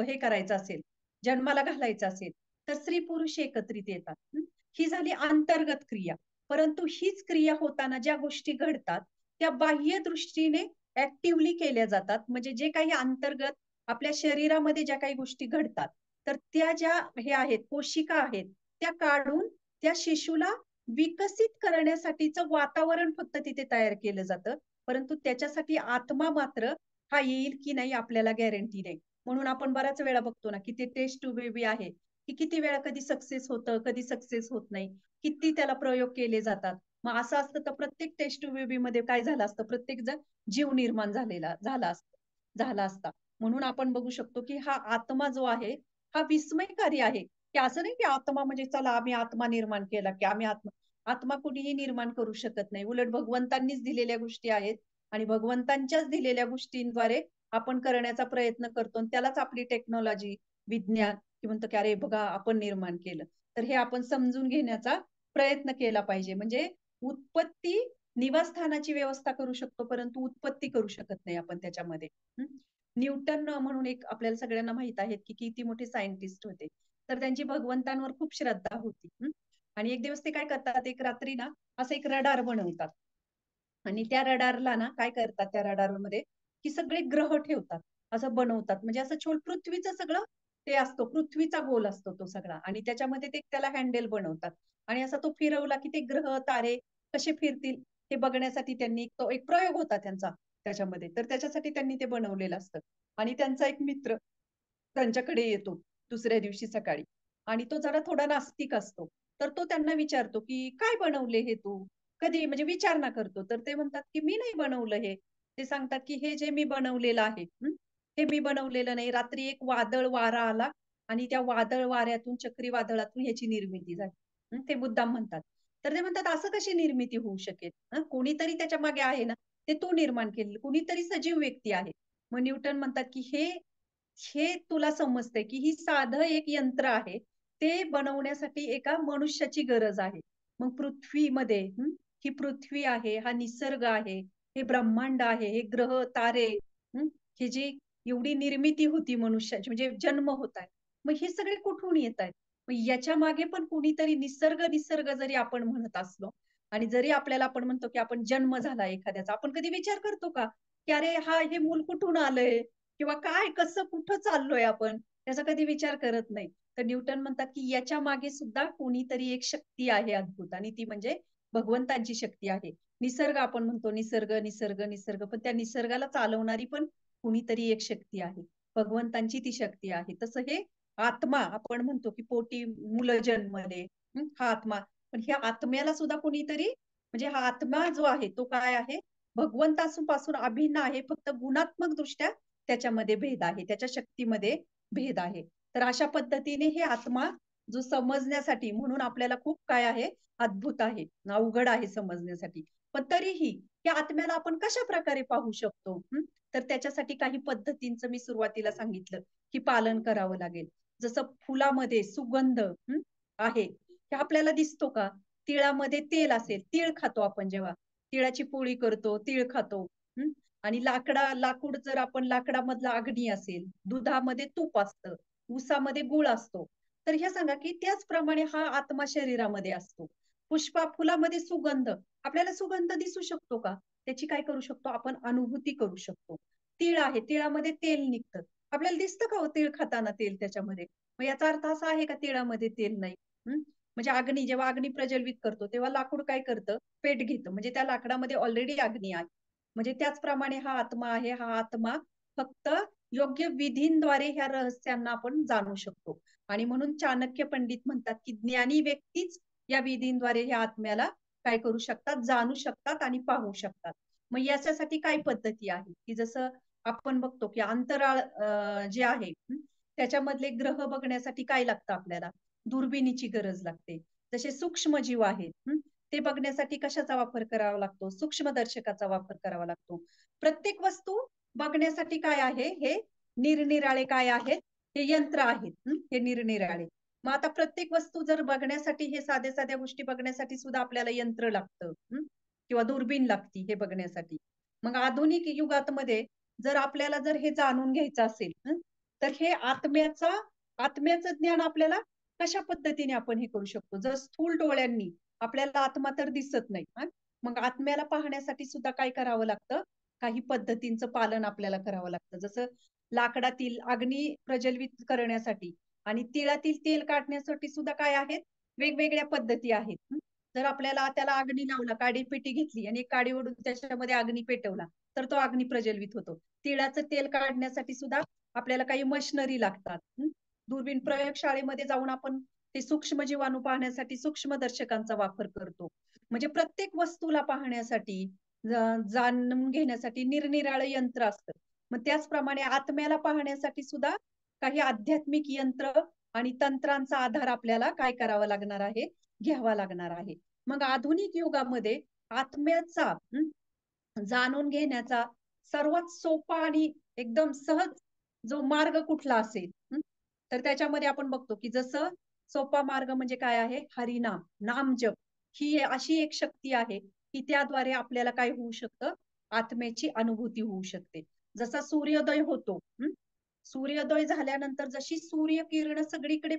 हे करायचं असेल, जन्माला घालायचं असेल, तर स्त्री पुरुष एकत्रित येतात. ही झाली अंतर्गत क्रिया. परंतु हीच क्रिया होताना ज्या गोष्टी घडतात त्या बाह्य दृष्टीने ऍक्टिव्हली केल्या जातात. म्हणजे जे काही अंतर्गत आपल्या शरीरामध्ये ज्या काही गोष्टी घडतात, तर त्या ज्या हे आहेत, कोशिका आहेत, त्या काढून त्या शिशूला विकसित करण्यासाठीचं वातावरण फक्त तिथे तयार केलं जातं. परंतु त्याच्यासाठी आत्मा मात्र हा येईल की नाही आपल्याला गॅरंटी नाही. म्हणून आपण बऱ्याच वेळा बघतो ना, की ते टेस्ट ट्यूब बेबी आहे, की किती वेळा कधी सक्सेस होतं, कधी सक्सेस होत नाही. किती त्याला प्रयोग केले जातात. मग असं असतं तर प्रत्येक टेस्ट ट्यूब बेबी मध्ये काय झालं असतं, प्रत्येक जण जीव निर्माण झाला असता. म्हणून आपण बघू शकतो, की हा आत्मा जो आहे, हा विस्मयकारी आहे. की असं नाही की आत्मा म्हणजे चला आम्ही आत्मा निर्माण केला, की आम्ही आत्मा आत्मा कुणीही निर्माण करू शकत नाही. उलट भगवंतांनीच दिलेल्या गोष्टी आहेत आणि भगवंतांच्याच दिलेल्या गोष्टींद्वारे आपण करण्याचा प्रयत्न करतो आणि त्यालाच आपली टेक्नॉलॉजी, विज्ञान की म्हणतो की अरे बघा आपण निर्माण केलं. तर हे आपण समजून घेण्याचा प्रयत्न केला पाहिजे. म्हणजे उत्पत्ती निवासस्थानाची व्यवस्था करू शकतो, परंतु उत्पत्ती करू शकत नाही आपण त्याच्यामध्ये. न्यूटन म्हणून एक आपल्याला सगळ्यांना माहित आहेत की किती मोठे सायंटिस्ट होते. तर त्यांची भगवंतांवर खूप श्रद्धा होती. आणि एक दिवस ते काय करतात, एक रात्री ना असं एक रडार बनवतात. आणि त्या रडारला ना काय करतात, त्या रडारमध्ये की सगळे ग्रह ठेवतात, असं बनवतात. म्हणजे असं पृथ्वीचं सगळं ते असतो, पृथ्वीचा गोल असतो तो सगळा आणि त्याच्यामध्ये ते त्याला हँडल बनवतात. आणि असा तो फिरवला की ते ग्रह तारे कसे फिरतील हे बघण्यासाठी त्यांनी तो एक प्रयोग होता त्यांचा त्याच्यामध्ये. तर त्याच्यासाठी त्यांनी ते बनवलेलं असतं. आणि त्यांचा एक मित्र त्यांच्याकडे येतो दुसऱ्या दिवशी सकाळी आणि तो जरा थोडा नास्तिक असतो. तर तो त्यांना विचारतो, की "काय बनवले हे तू?" कधी म्हणजे विचारणा करतो. तर ते म्हणतात, की "मी नाही बनवलं हे." ते सांगतात, की "हे जे मी बनवलेलं आहे, हे मी बनवलेलं नाही. रात्री एक वादळ वारा आला आणि त्या वादळ वाऱ्यातून, चक्रीवादळातून ह्याची निर्मिती झाली." ते मुद्दाम म्हणतात. तर ते म्हणतात, "असं कशी निर्मिती होऊ शकेल? कोणीतरी त्याच्या मागे आहे ना, ते तू निर्माण केलेलं. कुणीतरी सजीव व्यक्ती आहे." मग न्यूटन म्हणतात, की "हे हे तुला समजतंय, की ही साधं एक यंत्र आहे. ते बनवण्यासाठी एका मनुष्याची गरज आहे. मग पृथ्वीमध्ये ही पृथ्वी आहे, हा निसर्ग आहे, हे ब्रह्मांड आहे, हे ग्रह, तारे ही जी एवढी निर्मिती होती मनुष्याची म्हणजे जन्म होताय. मग हे सगळे कुठून येतायत? मग याच्या मागे पण कुणीतरी निसर्ग जरी आपण म्हणत असलो आणि जरी आपल्याला आपण म्हणतो, की आपण जन्म झाला एखाद्याचा, आपण कधी विचार करतो का? की अरे हे मूल कुठून आलंय? किंवा काय, कसं, कुठं चाललोय आपण? त्याचा कधी विचार करत नाही. तर न्यूटन म्हणतात, की याच्या मागे सुद्धा कोणीतरी एक शक्ती आहे अद्भुत आणि ती म्हणजे भगवंताची शक्ती आहे. निसर्ग आपण म्हणतो निसर्ग, पण त्या निसर्गाला चालवणारी पण कुणीतरी एक शक्ती आहे. भगवंतांची ती शक्ती आहे. तसं हे आत्मा आपण म्हणतो, की पोटी मुलं जन्मले, हा आत्मा. पण ह्या आत्म्याला सुद्धा कोणीतरी म्हणजे हा आत्मा जो आहे तो काय आहे? भगवंतापासून अभिन्न आहे. फक्त गुणात्मक दृष्ट्या त्याच्यामध्ये भेद आहे, त्याच्या शक्तीमध्ये भेद आहे. तर अशा पद्धतीने हे आत्मा जो समजण्यासाठी म्हणून आपल्याला खूप काय आहे, अद्भुत आहे, अवघड आहे समजण्यासाठी. पण तरीही या आत्म्याला आपण कशा प्रकारे पाहू शकतो? तर त्याच्यासाठी काही पद्धतींचं मी सुरुवातीला सांगितलं, की पालन करावं लागेल. जसं फुलामध्ये सुगंध आहे, हे आपल्याला दिसतो का? तिळामध्ये तेल असेल, तीळ खातो आपण जेव्हा, तिळाची पोळी करतो, तीळ खातो. आणि लाकूड जर आपण लाकडामधला अग्नी असेल, दुधामध्ये तूप असतं, ऊसामध्ये गुळ असतो. तर हे सांगा, की त्याचप्रमाणे हा आत्मा शरीरामध्ये असतो. फुलामध्ये सुगंध, आपल्याला सुगंध दिसू शकतो का? त्याची काय करू शकतो आपण अनुभूती करू शकतो. तीळ आहे, तिळामध्ये तेल निघतं. आपल्याला दिसतं का हो तीळ खाताना तेल त्याच्यामध्ये? मग याचा अर्थ असा आहे का तिळामध्ये तेल नाही? म्हणजे जेव्हा अग्नी प्रज्वलित करतो, तेव्हा लाकूड काय करतं? पेट घेतं. म्हणजे त्या लाकडामध्ये ऑलरेडी अग्नी आहे. म्हणजे त्याचप्रमाणे हा आत्मा आहे. हा आत्मा फक्त योग्य विधींद्वारे ह्या रहस्यांना आपण जाणू शकतो. आणि म्हणून चाणक्य पंडित म्हणतात, की ज्ञानी व्यक्तीच या विधींद्वारे ह्या आत्म्याला काय करू शकतात? जाणू शकतात आणि पाहू शकतात. मग याच्यासाठी काय पद्धती आहे? की जसं आपण बघतो, की अंतराळ जे आहे त्याच्यामधले ग्रह बघण्यासाठी काय लागतं आपल्याला? दुर्बिणीची गरज लागते. जसे सूक्ष्मजीव आहेत. ते बघण्यासाठी कशाचा वापर करावा लागतो? सूक्ष्मदर्शकाचा वापर करावा लागतो. प्रत्येक वस्तू बघण्यासाठी काय आहे? हे निरनिराळे काय आहेत? हे यंत्र आहेत. हे निरनिराळे. मग आता प्रत्येक वस्तू जर बघण्यासाठी हे साध्या-साध्या गोष्टी बघण्यासाठी सुद्धा आपल्याला यंत्र लागतं. किंवा दुर्बीण लागती हे बघण्यासाठी. मग आधुनिक युगात जर आपल्याला जर हे जाणून घ्यायचं असेल तर हे आत्म्याचं ज्ञान आपल्याला कशा पद्धतीने आपण हे करू शकतो. जर स्थूल डोळ्यांनी आपल्याला आत्मा तर दिसत नाही. मग आत्म्याला पाहण्यासाठी सुद्धा काय करावं लागतं, काही पद्धतींचं पालन आपल्याला करावं लागतं. जसं लाकडातील अग्नी प्रज्वलित करण्यासाठी आणि तिळातील तेल काढण्यासाठी सुद्धा काय आहेत, वेगवेगळ्या पद्धती आहेत. जर आपल्याला त्याला अग्नी लावला, काडीपेटी घेतली आणि एक काडी ओढून त्याच्यामध्ये अग्नी पेटवला, तर तो अग्नी प्रज्वलित होतो. तिळाचं तेल काढण्यासाठी सुद्धा आपल्याला काही मशिनरी लागतात. दुर्बीण प्रयोगशाळेमध्ये जाऊन आपण ते सूक्ष्म जीवाणू पाहण्यासाठी सूक्ष्मदर्शकांचा वापर करतो. म्हणजे प्रत्येक वस्तूला पाहण्यासाठी, जाणून घेण्यासाठी निरनिराळे यंत्र असतं. मग त्याचप्रमाणे आत्म्याला पाहण्यासाठी सुद्धा काही आध्यात्मिक यंत्र आणि तंत्रांचा आधार आपल्याला काय करावा लागणार आहे, घ्यावा लागणार आहे. मग आधुनिक युगामध्ये आत्म्याचा जाणून घेण्याचा सर्वात सोपा आणि एकदम सहज जो मार्ग कुठला असेल, तर त्याच्यामध्ये आपण बघतो की जसं सोपा मार्ग म्हणजे काय आहे, हरिनाम, नामजप. ही अशी एक शक्ती आहे की त्याद्वारे आपल्याला काय होऊ शकतं, आत्म्याची अनुभूती होऊ शकते. जसा सूर्योदय होतो, सूर्योदय झाल्यानंतर जशी सूर्यकिरण सगळीकडे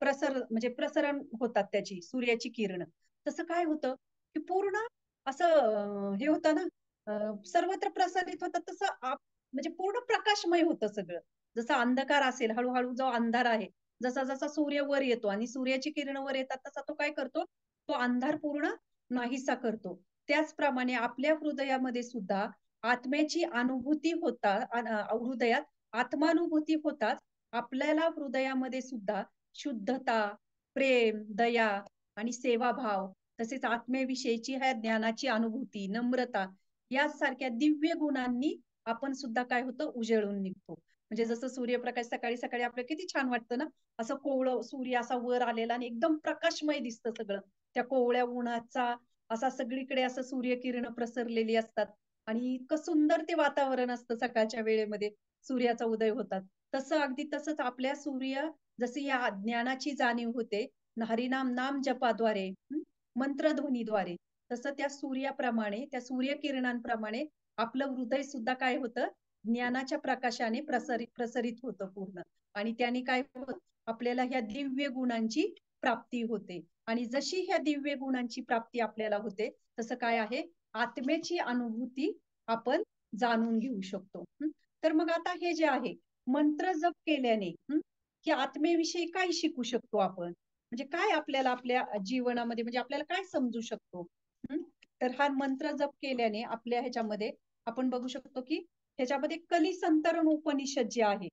म्हणजे प्रसरण होतात त्याची सूर्याची किरण, तसं काय होतं की पूर्ण असं हे होतं ना, सर्वत्र प्रसारित होतं तसं म्हणजे पूर्ण प्रकाशमय होतं सगळं. जसा अंधकार असेल, हळूहळू जो अंधार आहे, जसा जसा सूर्य वर येतो आणि सूर्याची किरण वर येतात तसा तो काय करतो, तो अंधार पूर्ण नाहीसा करतो. त्याचप्रमाणे आपल्या हृदयामध्ये सुद्धा आत्म्याची अनुभूती होता, हृदयात आत्मानुभूती होताच आपल्याला हृदयामध्ये सुद्धा शुद्धता, प्रेम, दया आणि सेवाभाव, तसेच आत्म्याविषयीची ह्या ज्ञानाची अनुभूती, नम्रता यासारख्या दिव्य गुणांनी आपण सुद्धा काय होतं, उजळून निघतो. म्हणजे जसं सूर्यप्रकाश सकाळी सकाळी आपलं किती छान वाटतं ना, असं कोवळं सूर्य असा वर आलेला आणि एकदम प्रकाशमय दिसतं सगळं. त्या कोवळ्या उन्हाचा असा सगळीकडे असं सूर्यकिरण प्रसरलेली असतात आणि इतकं सुंदर ते वातावरण असतं सकाळच्या वेळेमध्ये सूर्याचा उदय होतात. तसं अगदी तसंच आपल्या जशी या ज्ञानाची जाणीव होते हरिनाम नाम जपाद्वारे, मंत्रध्वनीद्वारे, तसं त्या सूर्याप्रमाणे, त्या सूर्यकिरणांप्रमाणे आपलं हृदय सुद्धा काय होतं, ज्ञानाच्या प्रकाशाने प्रसरित प्रसरित होतं पूर्ण. आणि त्याने काय होत, आपल्याला ह्या दिव्य गुणांची प्राप्ती होते. आणि जशी ह्या दिव्य गुणांची प्राप्ती आपल्याला होते, तसं काय आहे, आत्म्याची अनुभूती आपण जाणून घेऊ शकतो. तर मग आता हे जे आहे, मंत्र जप केल्याने की आत्मेविषयी काय शिकू शकतो आपण, म्हणजे काय आपल्याला आपल्या जीवनामध्ये म्हणजे आपल्याला काय समजू शकतो. तर हा मंत्र जप केल्याने आपल्या ह्याच्यामध्ये आपण बघू शकतो की ह्याच्यामध्ये कलिसंतरण उपनिषद जे आहे,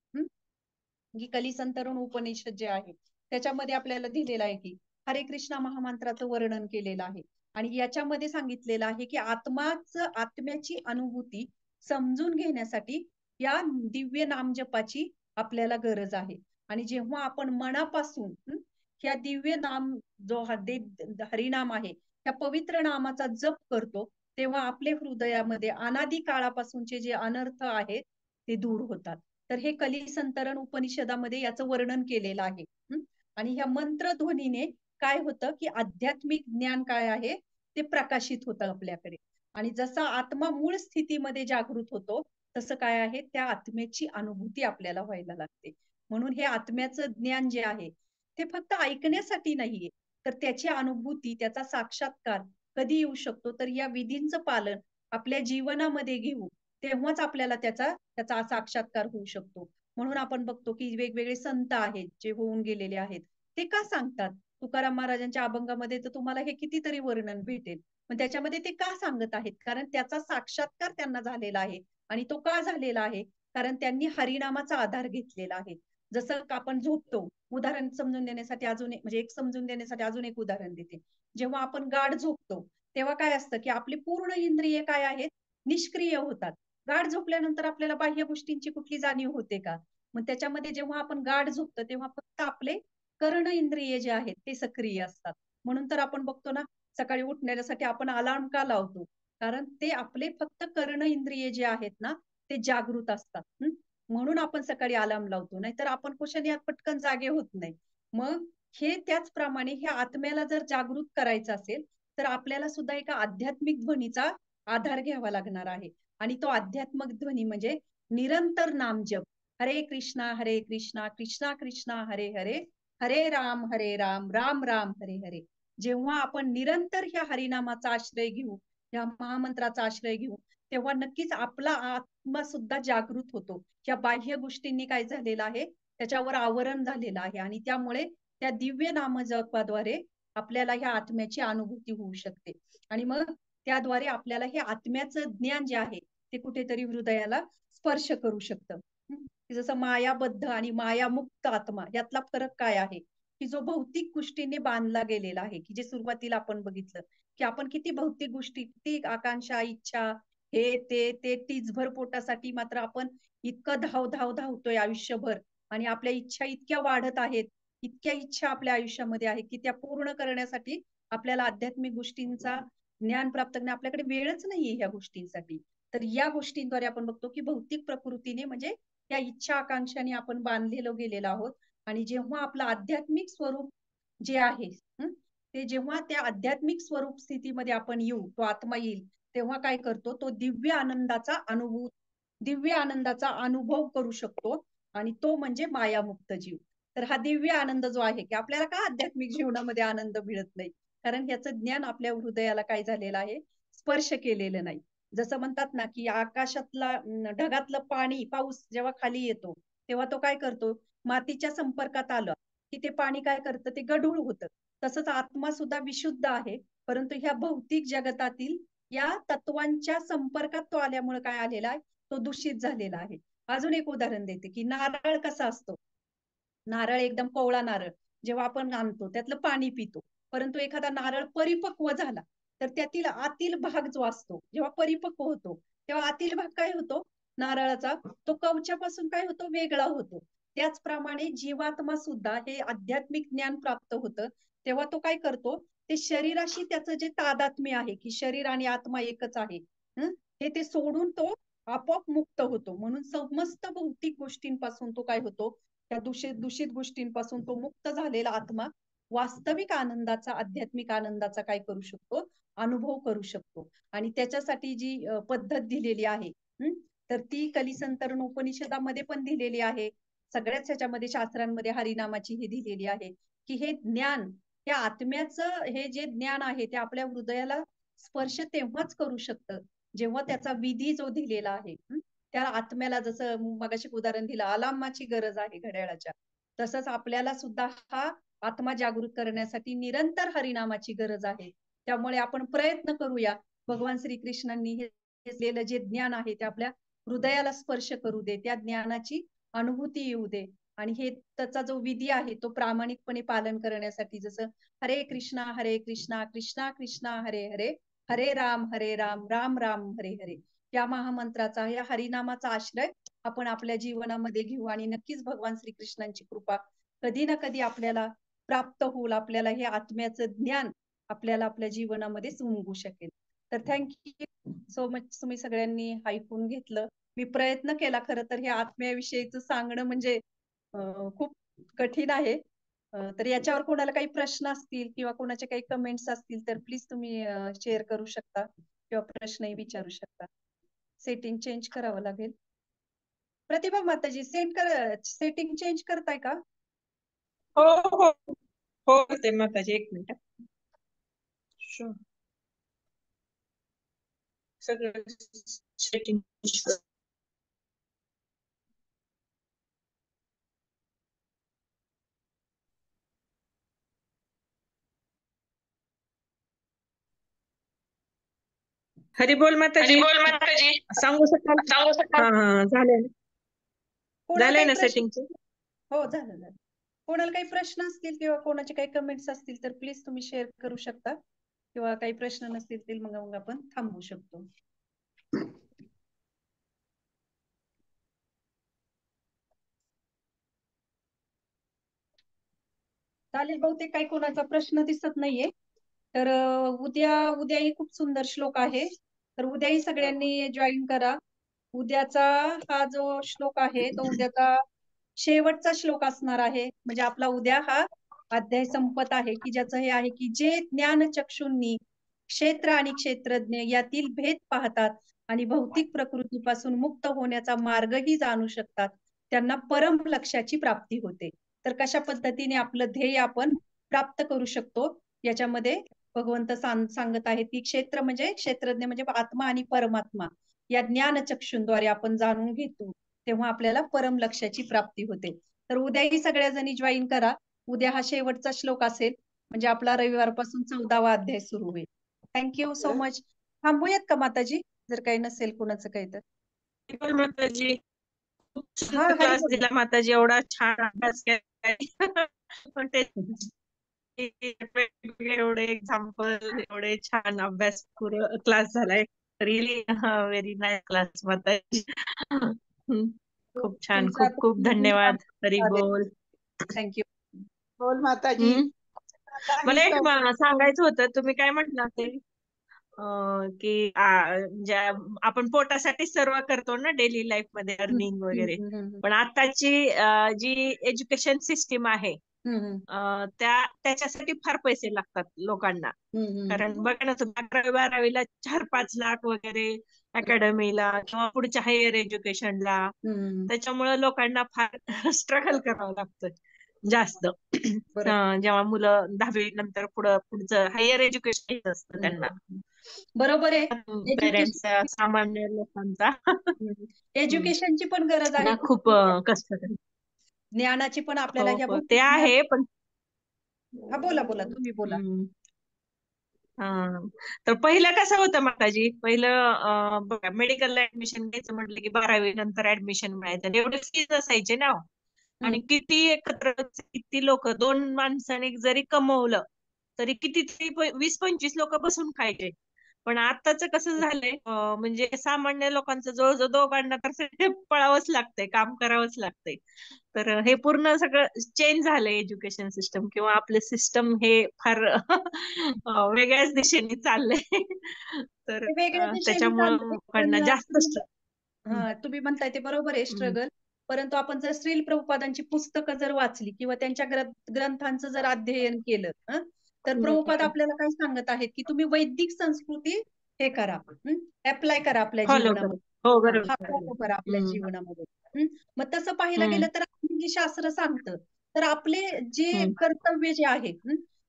की कलिसंतरण उपनिषद जे आहे त्याच्यामध्ये आपल्याला दिलेलं आहे की हरे कृष्णा महामंत्राचं वर्णन केलेलं आहे. आणि याच्यामध्ये सांगितलेलं आहे की आत्म्याची अनुभूती समजून घेण्यासाठी या दिव्य नामजपाची आपल्याला गरज आहे. आणि जेव्हा आपण मनापासून ह्या दिव्य नाम जो हरिनाम आहे त्या पवित्र नामाचा जप करतो, तेव्हा आपल्या हृदयामध्ये अनादी काळापासूनचे जे अनर्थ आहेत ते दूर होतात. तर हे कलिसंतरण उपनिषदामध्ये याचं वर्णन केलेलं आहे. आणि ह्या मंत्रध्वनीने काय होतं की आध्यात्मिक ज्ञान काय आहे ते प्रकाशित होतं आपल्याकडे. आणि जसा आत्मा मूळ स्थितीमध्ये जागृत होतो, तसं काय आहे, त्या आत्म्याची अनुभूती आपल्याला व्हायला लागते. म्हणून हे आत्म्याचं ज्ञान जे आहे ते फक्त ऐकण्यासाठी नाहीये, तर त्याची अनुभूती, त्याचा साक्षात्कार कधी येऊ शकतो, तर या विधींचं पालन आपल्या जीवनामध्ये घेऊ, तेव्हाच आपल्याला त्याचा त्याचा साक्षात्कार होऊ शकतो. म्हणून आपण बघतो की वेगवेगळे संत आहेत जे होऊन गेलेले आहेत, ते का सांगतात, तुकाराम महाराजांच्या अभंगामध्ये तर तुम्हाला हे कितीतरी वर्णन भेटेल. पण त्याच्यामध्ये ते का सांगत आहेत, कारण त्याचा साक्षात्कार त्यांना झालेला आहे. आणि तो का झालेला आहे, कारण त्यांनी हरिनामाचा आधार घेतलेला आहे. जसं आपण झोपतो, उदाहरण समजून देण्यासाठी अजून एक म्हणजे एक समजून देण्यासाठी अजून एक उदाहरण देते. जेव्हा आपण गाढ झोपतो तेव्हा काय असतं की आपली पूर्ण इंद्रिय काय आहेत, निष्क्रिय होतात. गाढ झोपल्यानंतर आपल्याला बाह्य गोष्टींची कुठली जाणीव होते का? मग त्याच्यामध्ये जेव्हा आपण गाढ झोपतो तेव्हा फक्त आपले कर्ण इंद्रिय जे आहेत ते सक्रिय असतात. म्हणून तर आपण बघतो ना, सकाळी उठण्यासाठी आपण अलार्म का लावतो, कारण ते आपले फक्त कर्ण इंद्रिय जे आहेत ना ते जागृत असतात. म्हणून आपण सकाळी अलार्म लावतो, नाहीतर आपण कुशाने पटकन जागे होत नाही. मग हे त्याचप्रमाणे ह्या आत्म्याला जर जागृत करायचं असेल, तर आपल्याला सुद्धा एका आध्यात्मिक ध्वनीचा आधार घ्यावा लागणार आहे. आणि तो आध्यात्मिक ध्वनी म्हणजे निरंतर नामजप. हरे कृष्णा कृष्णा कृष्णा हरे हरे, हरे राम राम राम हरे हरे. जेव्हा आपण निरंतर ह्या हरिनामाचा आश्रय घेऊ, या महामंत्राचा आश्रय घेऊ, तेव्हा नक्कीच आपला आत्मा सुद्धा जागृत होतो. या बाह्य गोष्टींनी काय झालेलं आहे, त्याच्यावर आवरण झालेलं आहे आणि त्यामुळे त्या दिव्य नामजपाद्वारे आपल्याला ह्या आत्म्याची अनुभूती होऊ शकते. आणि मग त्याद्वारे आपल्याला हे आत्म्याचं ज्ञान जे आहे ते कुठेतरी हृदयाला स्पर्श करू शकतं. जसं मायाबद्ध आणि मायामुक्त आत्मा यातला फरक काय आहे, की जो भौतिक गोष्टीने बांधला गेलेला आहे, की जे सुरुवातीला आपण बघितलं की आपण किती भौतिक गोष्टी, किती आकांक्षा, इच्छा, हे ते टीचभर पोटासाठी मात्र आपण इतकं धावतोय आयुष्यभर. आणि आपल्या इच्छा इतक्या वाढत आहेत, इतक्या इच्छा आपल्या आयुष्यामध्ये आहेत, की त्या पूर्ण करण्यासाठी आपल्याला आध्यात्मिक गोष्टींचा ज्ञान प्राप्त करणे, आपल्याकडे वेळच नाहीये ह्या गोष्टींसाठी. तर या गोष्टींद्वारे आपण बघतो की भौतिक प्रकृतीने म्हणजे या इच्छा आकांक्षाने आपण बांधलेलो गेलेलो आहोत. आणि जेव्हा आपलं आध्यात्मिक स्वरूप जे आहे, ते जेव्हा त्या आध्यात्मिक स्वरूप स्थितीमध्ये आपण येऊ, तो आत्मा येईल, तेव्हा काय करतो, तो दिव्य आनंदाचा अनुभव करू शकतो. आणि तो म्हणजे मायामुक्त जीव. तर हा दिव्य आनंद जो आहे, की आपल्याला का आध्यात्मिक जीवनामध्ये आनंद मिळत नाही, कारण ह्याचं ज्ञान आपल्या हृदयाला काय झालेलं आहे, स्पर्श केलेलं नाही. जसं म्हणतात ना, की आकाशातला ढगातलं पाणी, पाऊस जेव्हा खाली येतो, तेव्हा तो काय करतो, मातीच्या संपर्कात आलं की ते पाणी काय करतं, ते गढूळ होतं. तसंच आत्मा सुद्धा विशुद्ध आहे, परंतु ह्या भौतिक जगतातील या तत्वांच्या संपर्कात तो आल्यामुळे काय आलेला आहे, तो दूषित झालेला आहे. अजून एक उदाहरण देते, की नारळ कसा असतो, नारळ एकदम कोवळा नारळ जेव्हा आपण आणतो त्यातलं पाणी पितो, परंतु एखादा नारळ परिपक्व झाला तर त्यातील आतील भाग जो असतो, जेव्हा परिपक्व होतो तेव्हा आतील भाग काय होतो नारळाचा, तो कवचापासून काय होतो, वेगळा होतो. त्याचप्रमाणे जीवात्मा सुद्धा हे आध्यात्मिक ज्ञान प्राप्त होतं तेव्हा तो काय करतो, ते शरीराशी त्याचं जे तादात्म्य आहे, की शरीर आणि आत्मा एकच आहे, हे ते सोडून तो आपोआप मुक्त होतो. म्हणून समस्त भौतिक गोष्टींपासून तो काय होतो, त्या दूषित गोष्टींपासून तो मुक्त झालेला आत्मा वास्तविक आनंदाचा, आध्यात्मिक आनंदाचा काय करू शकतो, अनुभव करू शकतो. आणि त्याच्यासाठी जी पद्धत दिलेली आहे, तर ती कलिसंतरण उपनिषदामध्ये पण दिलेली आहे. सगळ्याच ह्याच्यामध्ये शास्त्रांमध्ये हरिनामाची ही दिलेली आहे, की हे ज्ञान, या आत्म्याचं हे जे ज्ञान आहे ते आपल्या हृदयाला स्पर्श तेव्हाच करू शकतं, जेव्हा त्याचा विधी जो दिलेला आहे, त्या आत्म्याला, जसं मगाशी उदाहरण दिलं, अलार्माची गरज आहे घड्याळाच्या, तसंच आपल्याला सुद्धा हा आत्मा जागृत करण्यासाठी निरंतर हरिनामाची गरज आहे. त्यामुळे आपण प्रयत्न करूया, भगवान श्रीकृष्णांनी हे दिलेलं जे ज्ञान आहे ते आपल्या हृदयाला स्पर्श करू दे, त्या ज्ञानाची अनुभूती येऊ दे. आणि हे त्याचा जो विधी आहे तो प्रामाणिकपणे पालन करण्यासाठी, जसं हरे कृष्णा कृष्णा कृष्णा हरे हरे, हरे राम राम राम हरे हरे, या महामंत्राचा, या हरिनामाचा आश्रय आपण आपल्या जीवनामध्ये घेऊ आणि नक्कीच भगवान श्रीकृष्णांची कृपा कधी ना कधी आपल्याला प्राप्त होईल, आपल्याला हे आत्म्याचं ज्ञान आपल्याला आपल्या जीवनामध्ये उमगू शकेल. तर थँक्यू सो मच, तुम्ही सगळ्यांनी ऐकून घेतलं. मी प्रयत्न केला, खरं तर हे आत्म्याविषयीच सांगणं म्हणजे खूप कठीण आहे. तर याच्यावर कोणाला काही प्रश्न असतील किंवा कोणाचे काही कमेंट्स असतील तर प्लीज तुम्ही शेअर करू शकता किंवा प्रश्नही विचारू शकता. सेटिंग चेंज करावं लागेल. प्रतिभा माताजी, सेटिंग चेंज करताय का? हो हो हो, ते माताजी, एक मिनिट. Sure. सगळं सेटिंग. हरी बोल माताजी, सांगू शकाल? हा हा, झालंय कोणाला झालंय काही ना प्रश्न? सेटिंगचं? हो, झालं. कोणाला काही प्रश्न असतील किंवा कोणाचे काही कमेंट्स असतील तर प्लीज तुम्ही शेअर करू शकता, किंवा काही प्रश्न नसतील तर मग आपण थांबवू शकतो. चालेल, बहुतेक काही कोणाचा प्रश्न दिसत नाहीये. तर उद्याही खूप सुंदर श्लोक आहे, तर उद्याही सगळ्यांनी जॉईन करा. उद्याचा हा जो श्लोक आहे तो उद्याचा शेवटचा श्लोक असणार आहे. म्हणजे आपला उद्या हा अध्याय संपत आहे, की ज्याचं हे आहे की जे ज्ञान चक्षुंनी क्षेत्र आणि क्षेत्रज्ञ यातील भेद पाहतात आणि भौतिक प्रकृतीपासून मुक्त होण्याचा मार्गही जाणू शकतात. त्यांना परम लक्ष्याची प्राप्ती होते. तर कशा पद्धतीने आपलं ध्येय आपण प्राप्त करू शकतो याच्यामध्ये भगवंत सांगत आहेत की क्षेत्र म्हणजे क्षेत्रज्ञ म्हणजे आत्मा आणि परमात्मा या ज्ञानचक्षुंद्वारे आपण जाणून घेतो, तेव्हा आपल्याला परम लक्ष्याची प्राप्ती होते. तर उद्याही सगळ्या जणी जॉईन करा. उद्या हा शेवटचा श्लोक असेल, म्हणजे आपला रविवारपासून 14वा अध्याय सुरू होईल. Thank you so much. थांबूयात का माताजी, जर काही नसेल कोणाचं काही तर? बोल माताजी. खूप हा, सुंदर हरी क्लास बोल. दिला माताजी, एवढा छान अभ्यास केलाय. पण ते वेगवेगळे एवढे एक्झाम्पल, एवढे छान अभ्यास क्लास झालाय. रिअली व्हेरी नाईस क्लास माताजी. खूप छान, तुमचा खूप खूप धन्यवाद. हरी बोल. थँक्यू. बोल माताजी. हम्म. आता ही मला एक चौकट सांगायचं होतं, तुम्ही काय म्हटलं ते की म्हणजे आपण पोटासाठी सर्व करतो ना डेली लाईफ मध्ये, अर्निंग वगैरे. पण आताची जी एज्युकेशन सिस्टीम आहे त्याच्यासाठी फार पैसे लागतात लोकांना. कारण बघा ना तुम्ही, 11वी-12वीला 4-5 लाख वगैरे अकॅडमीला किंवा पुढच्या हायर एज्युकेशनला. त्याच्यामुळे लोकांना फार स्ट्रगल करावं लागतं जास्त. जेव्हा मुलं 10वी नंतर पुढचं हायर एज्युकेशन असतं त्यांना. बरोबर आहे. पेरेंट्स, सामान्य लोकांचा एज्युकेशनची पण गरज आहे. ना खूप कष्ट करतात. ज्ञानाची पण आपल्याला ह्या हो, ते आहे पण. हा, बोला बोला, तुम्ही बोला. तर पहिलं कसं होतं माताजी, पहिलं बघा, मेडिकलला ऍडमिशन घ्यायचं म्हटलं की 12वी नंतर ऍडमिशन मिळायचं. एवढे फीज असायचे ना. आणि किती एकत्र, किती लोक, 2 माणसाने जरी कमवलं तरी किती 20-25 लोक बसून खायचे. पण आताच कसं झालंय, म्हणजे सामान्य लोकांचं जवळजवळ दोघांना तर पळावंच लागतंय, काम करावंच लागतंय. तर हे पूर्ण सगळं चेंज झालंय एज्युकेशन सिस्टम, किंवा आपले सिस्टम हे फार वेगळ्याच दिशेने चाललंय. तर वेगळ्या दिशेने त्याच्यामुळं चाललंय, लोकांना जास्त तुम्ही म्हणताय ते बरोबर आहे, स्ट्रगल. परंतु आपण जर श्रील प्रभुपादांची पुस्तकं जर वाचली किंवा त्यांच्या ग्रंथांचं जर अध्ययन केलं, तर प्रभुपाद आपल्याला काय सांगत आहेत की तुम्ही वैदिक संस्कृती हे करा, अप्लाय करा आपल्या फॉलो करा. जीवनामध्ये. हो, हा, बरोबर. फॉलो करा आपल्या जीवनामध्ये. मग तसं पाहायला गेलं तर जे शास्त्र सांगतं, तर आपले जे कर्तव्य जे आहे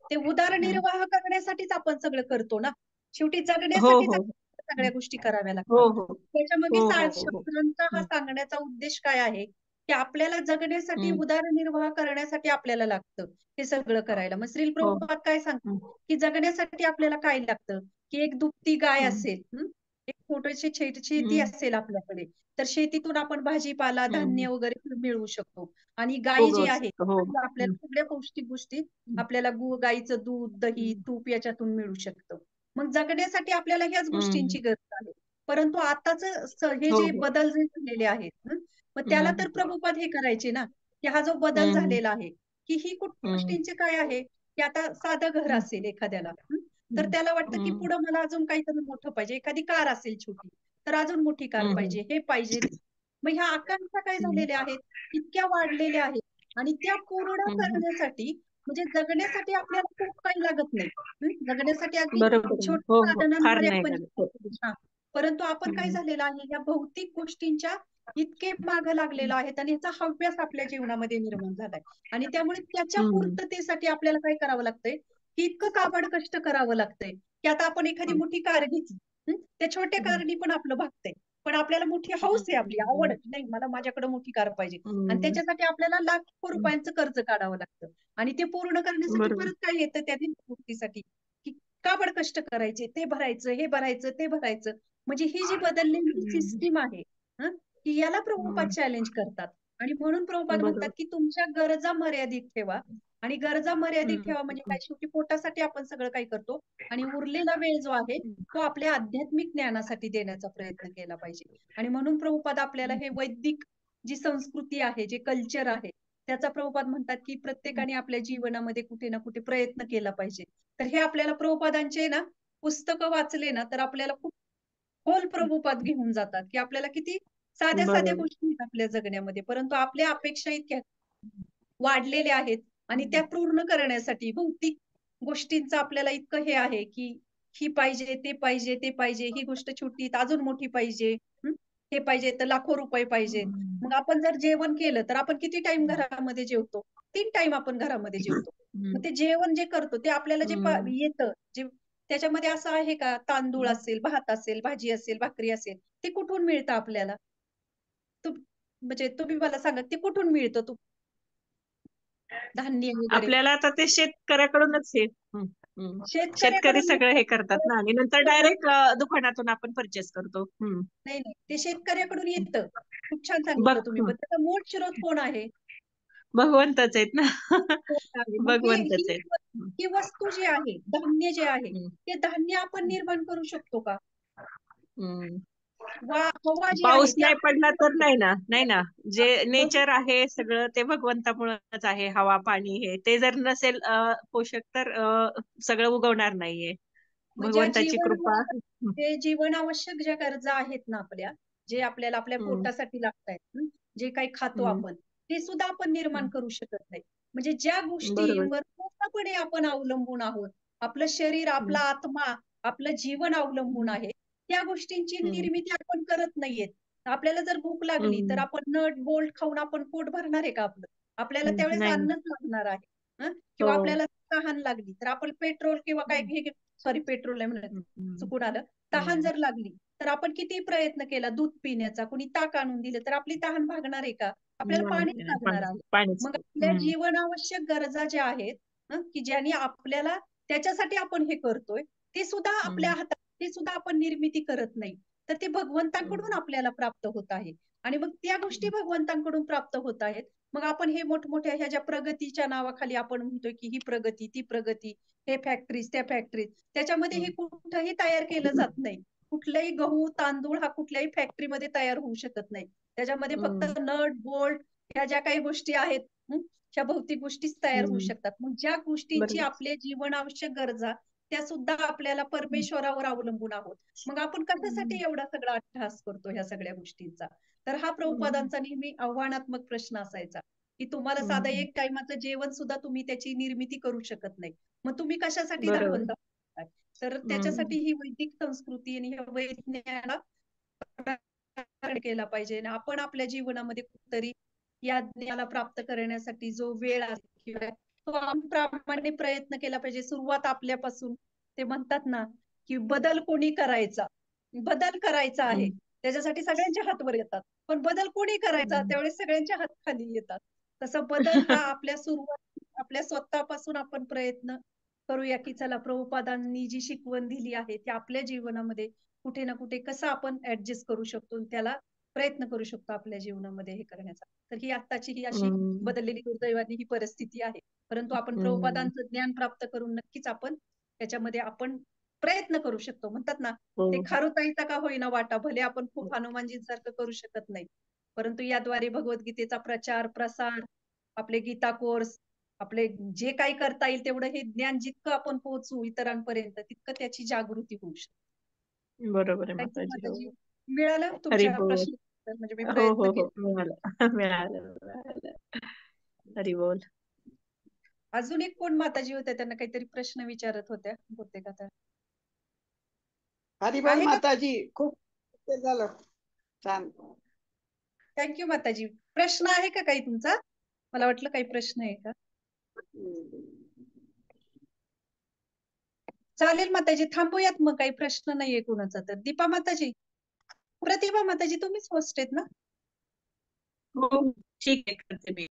ते उदरनिर्वाह करण्यासाठीच आपण सगळं करतो ना. शेवटी हो जगण्यासाठीच हो सगळ्या गोष्टी कराव्या हो लागतात. हो त्याच्यामध्ये हो हो हो शास्त्रांचा हा सांगण्याचा उद्देश काय आहे की आपल्याला जगण्यासाठी, उदरनिर्वाह करण्यासाठी आपल्याला लागतं हे सगळं करायला. मग श्रील हो प्रभुपाद काय सांगतात की जगण्यासाठी आपल्याला काय लागतं, की एक दुभती गाय असेल, एक छोटीशी शेती असेल आपल्याकडे, तर शेतीतून आपण भाजीपाला, धान्य वगैरे मिळवू शकतो. आणि गाय जी आहे हो आपल्याला सगळ्या पौष्टिक गोष्टी, आपल्याला गाईचं दूध, दही, तूप याच्यातून मिळू शकतं. मग जगण्यासाठी आपल्याला ह्याच गोष्टींची गरज आहे. परंतु आताच हे हो जे हो बदल जे झालेले आहेत, मग त्याला तर प्रभुपाद हे करायचे ना, की हा जो बदल झालेला आहे, की ही गोष्टींचे काय आहे, की आता साधं घर असेल एखाद्याला, तर त्याला वाटतं की पुढं मला अजून काहीतरी मोठं पाहिजे. एखादी कार असेल छोटी, तर अजून मोठी कार पाहिजे, हे पाहिजे. मग ह्या आकांक्षा काय झालेल्या आहेत, इतक्या वाढलेल्या आहेत, आणि त्या पूर्ण करण्यासाठी, म्हणजे जगण्यासाठी आपल्याला खूप काही लागत नाही. जगण्यासाठी अगदी बरोबर. छोट्या हो हो, फार साधनांद्वारे नाही आपण, लागत. हो. परंतु आपण काय झालेलं आहे, या भौतिक गोष्टींच्या इतके मागे लागलेलो आहेत आणि याचा हव्यास आपल्या जीवनामध्ये निर्माण झालाय. आणि त्यामुळे त्याच्या पूर्ततेसाठी आपल्याला काय करावं लागतंय, की इतकं काबाड कष्ट करावं लागतंय, की आता आपण एखादी मोठी कार घेतली, त्या छोट्या कारनी पण आपलं भागतंय. पण आपल्याला मोठी हौस आहे, आपली आवड, नाही मला माझ्याकडे मोठी कार पाहिजे, आणि त्याच्यासाठी आपल्याला लाखो रुपयांचं कर्ज काढावं लागतं. आणि ते पूर्ण करण्यासाठी बरोबर. परत काय येतं त्या गोष्टीसाठी, की काबड कष्ट करायचे, ते भरायचं, हे भरायचं, ते भरायचं. म्हणजे ही जी बदललेली सिस्टीम आहे, की याला प्रभुपाद चॅलेंज करतात. आणि म्हणून प्रभुपाद म्हणतात बरोबर. की तुमच्या गरजा मर्यादित ठेवा. आणि गरजा मर्यादित ठेवा म्हणजे काय, शेवटी पोटासाठी आपण सगळं काही करतो, आणि उरलेला वेळ जो आहे तो आपल्या आध्यात्मिक ज्ञानासाठी देण्याचा प्रयत्न केला पाहिजे. आणि म्हणून प्रभुपाद आपल्याला हे वैदिक जी संस्कृती आहे, जे कल्चर आहे, त्याचा प्रभुपाद म्हणतात की प्रत्येकाने आपल्या जीवनामध्ये कुठे ना कुठे प्रयत्न केला पाहिजे. तर हे आपल्याला प्रभुपादांचे ना पुस्तकं वाचले ना, तर आपल्याला खूप खोल प्रभुपाद घेऊन जातात, की आपल्याला किती साध्या साध्या बरोबर. गोष्टी आहेत आपल्या जगण्यामध्ये, परंतु आपल्या अपेक्षा इतक्या वाढलेल्या आहेत, आणि त्या पूर्ण करण्यासाठी भौतिक गोष्टींचं आपल्याला इतकं हे आहे, की ही पाहिजे, ते पाहिजे, ते पाहिजे, ही गोष्ट छोटी तर अजून मोठी पाहिजे. हं? हे पाहिजे तर लाखो रुपये पाहिजेत. हम्म. मग आपण जर जेवण केलं तर आपण किती टाइम घरामध्ये जेवतो? 3 टाइम आपण घरामध्ये जेवतो. मग ते जेवण जे करतो ते आपल्याला जे हम्म. येतं, जे त्याच्यामध्ये असं आहे का तांदूळ हम्म. असेल, भात असेल, भाजी असेल, भाकरी असेल, ते कुठून मिळतं आपल्याला? म्हणजे तुम्ही मला सांगा ते कुठून मिळतं धान्य वगैरे? आपल्याला आता ते शेतकऱ्याकडूनच हे शेतकरी शेतकऱ्याकडून सगळं येतं. हे करतात ना, आणि नंतर डायरेक्ट दुकानातून आपण परचेस करतो. नाही, नाही. ते शेतकऱ्याकडून येतं. खूप छान बघ, सांगितलं तुम्ही. पण त्याचा मूळ स्रोत कोण आहे? भगवंतच आहेत ना. कोण आहे? मग हे भगवंतच आहेत. ही वस्तू जी आहे, धान्य जे आहे, हम्म. ते धान्य आपण निर्माण करू शकतो का? हम्म. हवा जी आहे पाऊस ती नाही आपण पडला निर्माण तर करू नाही ना, नाही ना. जे मग नेचर आहे सगळं ते भगवंतामुळेच आहे. हवा, पाणी हे ते जर नसेल पोषक तर सगळं उगवणार नाहीये. मग ज्या भगवंताची कृपा. जे जीवनावश्यक ज्या गरजा आहेत ना आपल्या, जे आपल्याला आपल्या हम्म. पोटासाठी लागतायत, जे काही खातो हम्म. आपण, ते सुद्धा आपण निर्माण करू शकत नाही. म्हणजे ज्या बरोबर. गोष्टींवर पूर्णपणे आपण अवलंबून आहोत, आपलं शरीर, हम्म. आपला आत्मा, आपलं जीवन अवलंबून आहे, त्या गोष्टींची हम्म. निर्मिती आपण करत नाहीयेत. आपल्याला जर भूक लागली, तर हम्म. आपण नट बोल्ट खाऊन आपण पोट भरणार आहे का आपलं? आपल्याला त्यावेळेस नाही. अन्नच लागणार आहे. किंवा हो. आपल्याला तहान लागली, तर आपण पेट्रोल किंवा काय सॉरी पेट्रोल आहे म्हणत हम्म. चुकून आलं. तहान हम्म. जर लागली, तर आपण किती प्रयत्न केला दूध पिण्याचा, कुणी ताक आणून दिलं, तर आपली तहान भागणार आहे का? आपल्याला नाही, पाणीच नाही, लागणार पाणीच आहे. पाणीच. मग आपल्या जीवनावश्यक गरजा ज्या आहेत, की ज्यांनी आपल्याला त्याच्यासाठी आपण हे करतोय, ते सुद्धा आपल्या हम्म. हातात, ते सुद्धा आपण निर्मिती करत नाही. तर ते भगवंताकडून हम्म. आपल्याला प्राप्त होत आहे. आणि मग त्या गोष्टी भगवंतांकडून प्राप्त होत आहेत. मग आपण हे मोठमोठ्या ह्या ज्या प्रगतीच्या नावाखाली आपण म्हणतोय, की ही प्रगती, ती प्रगती, हे फॅक्टरीज, त्या फॅक्टरीज, त्याच्यामध्ये हे कुठंही तयार केलं जात नाही. कुठलाही गहू, तांदूळ हा कुठल्याही फॅक्टरीमध्ये तयार होऊ शकत नाही. त्याच्यामध्ये फक्त हम्म. नट, बोल्ट ह्या ज्या काही गोष्टी आहेत, ह्या भौतिक गोष्टीच तयार होऊ हम्म. शकतात. मग ज्या गोष्टींची बरोबर. आपल्या जीवन आवश्यक गरजा, त्या सुद्धा आपल्याला परमेश्वरावर अवलंबून आहोत. मग आपण कशासाठी एवढा सगळा अट्टहास करतो ह्या सगळ्या गोष्टींचा? तर हा प्रभुपादांचा नेहमी आव्हानात्मक प्रश्न असायचा, की तुम्हाला साधं हम्म. एक टाइमाचं जेवण सुद्धा तुम्ही त्याची निर्मिती करू शकत नाही. मग तुम्ही कशासाठी बरोबर. धावत आहात? तर हम्म. त्याच्यासाठी ही वैदिक संस्कृती आणि ह्या वैज्ञानाला प्रकट केला पाहिजे. आणि आपण आपल्या जीवनामध्ये कुठेतरी या ज्ञानाला प्राप्त करण्यासाठी जो वेळ आहे किंवा तो आपण प्रामाणिकपणे प्रयत्न केला पाहिजे. सुरुवात आपल्यापासून. ते म्हणतात ना, की बदल कोणी करायचा? बदल करायचा आहे. हम्म. त्याच्यासाठी सगळ्यांच्या हातवर येतात. पण बदल कोणी करायचा? हम्म. त्यावेळेस सगळ्यांच्या हातखाली येतात. तसं बदल हा आपल्या सुरुवात, आपल्या स्वतःपासून आपण प्रयत्न करूया, की चला प्रभुपादांनी जी शिकवण दिली आहे, ती आपल्या जीवनामध्ये कुठे ना कुठे कसं आपण ऍडजस्ट करू शकतो आणि त्याला प्रयत्न करू शकतो आपल्या जीवनामध्ये हे करण्याचा. तर ही आत्ताची ही अशी हम्म. बदललेली दुर्दैवाने ही परिस्थिती आहे. परंतु आपण हम्म. प्रभुपादांचं ज्ञान प्राप्त करून नक्कीच आपण त्याच्यामध्ये आपण प्रयत्न करू शकतो. म्हणतात ना, हो. ते खारुताईचा का होईना वाटा, भले आपण खूप हनुमानजींसारखं करू शकत नाही. परंतु याद्वारे भगवद्गीतेचा प्रचार, प्रसार, आपले गीता कोर्स, आपले जे काही करता येईल तेवढं हे ज्ञान जितकं आपण पोहोचू इतरांपर्यंत, तितकं त्याची जागृती होऊ शकते. बरोबर आहे थँक्यू माताजी. हो. माताजी. मिळालं हरी तुमच्या बोल. प्रश्न म्हणजे मी हो, प्रयत्न हो, हो. केले. मिळालं. मिळालं, मिळालं. हरी बोल. अजून एक कोण माताजी होत्या त्यांना काहीतरी प्रश्न विचारत होत्या बहुतेक आता. हरिबोल आहे का? माताजी. खूप ते झालं छान. थँक्यू माताजी. प्रश्न आहे का काही तुमचा? मला वाटलं काही प्रश्न आहे का? चालेल माताजी, थांबूयात मग, काही प्रश्न नाहीये कोणाचा तर. दीपा माताजी, प्रतिभा माताजी तुम्हीच होस्ट आहेत ना? हो, ठीक आहे, करते मी.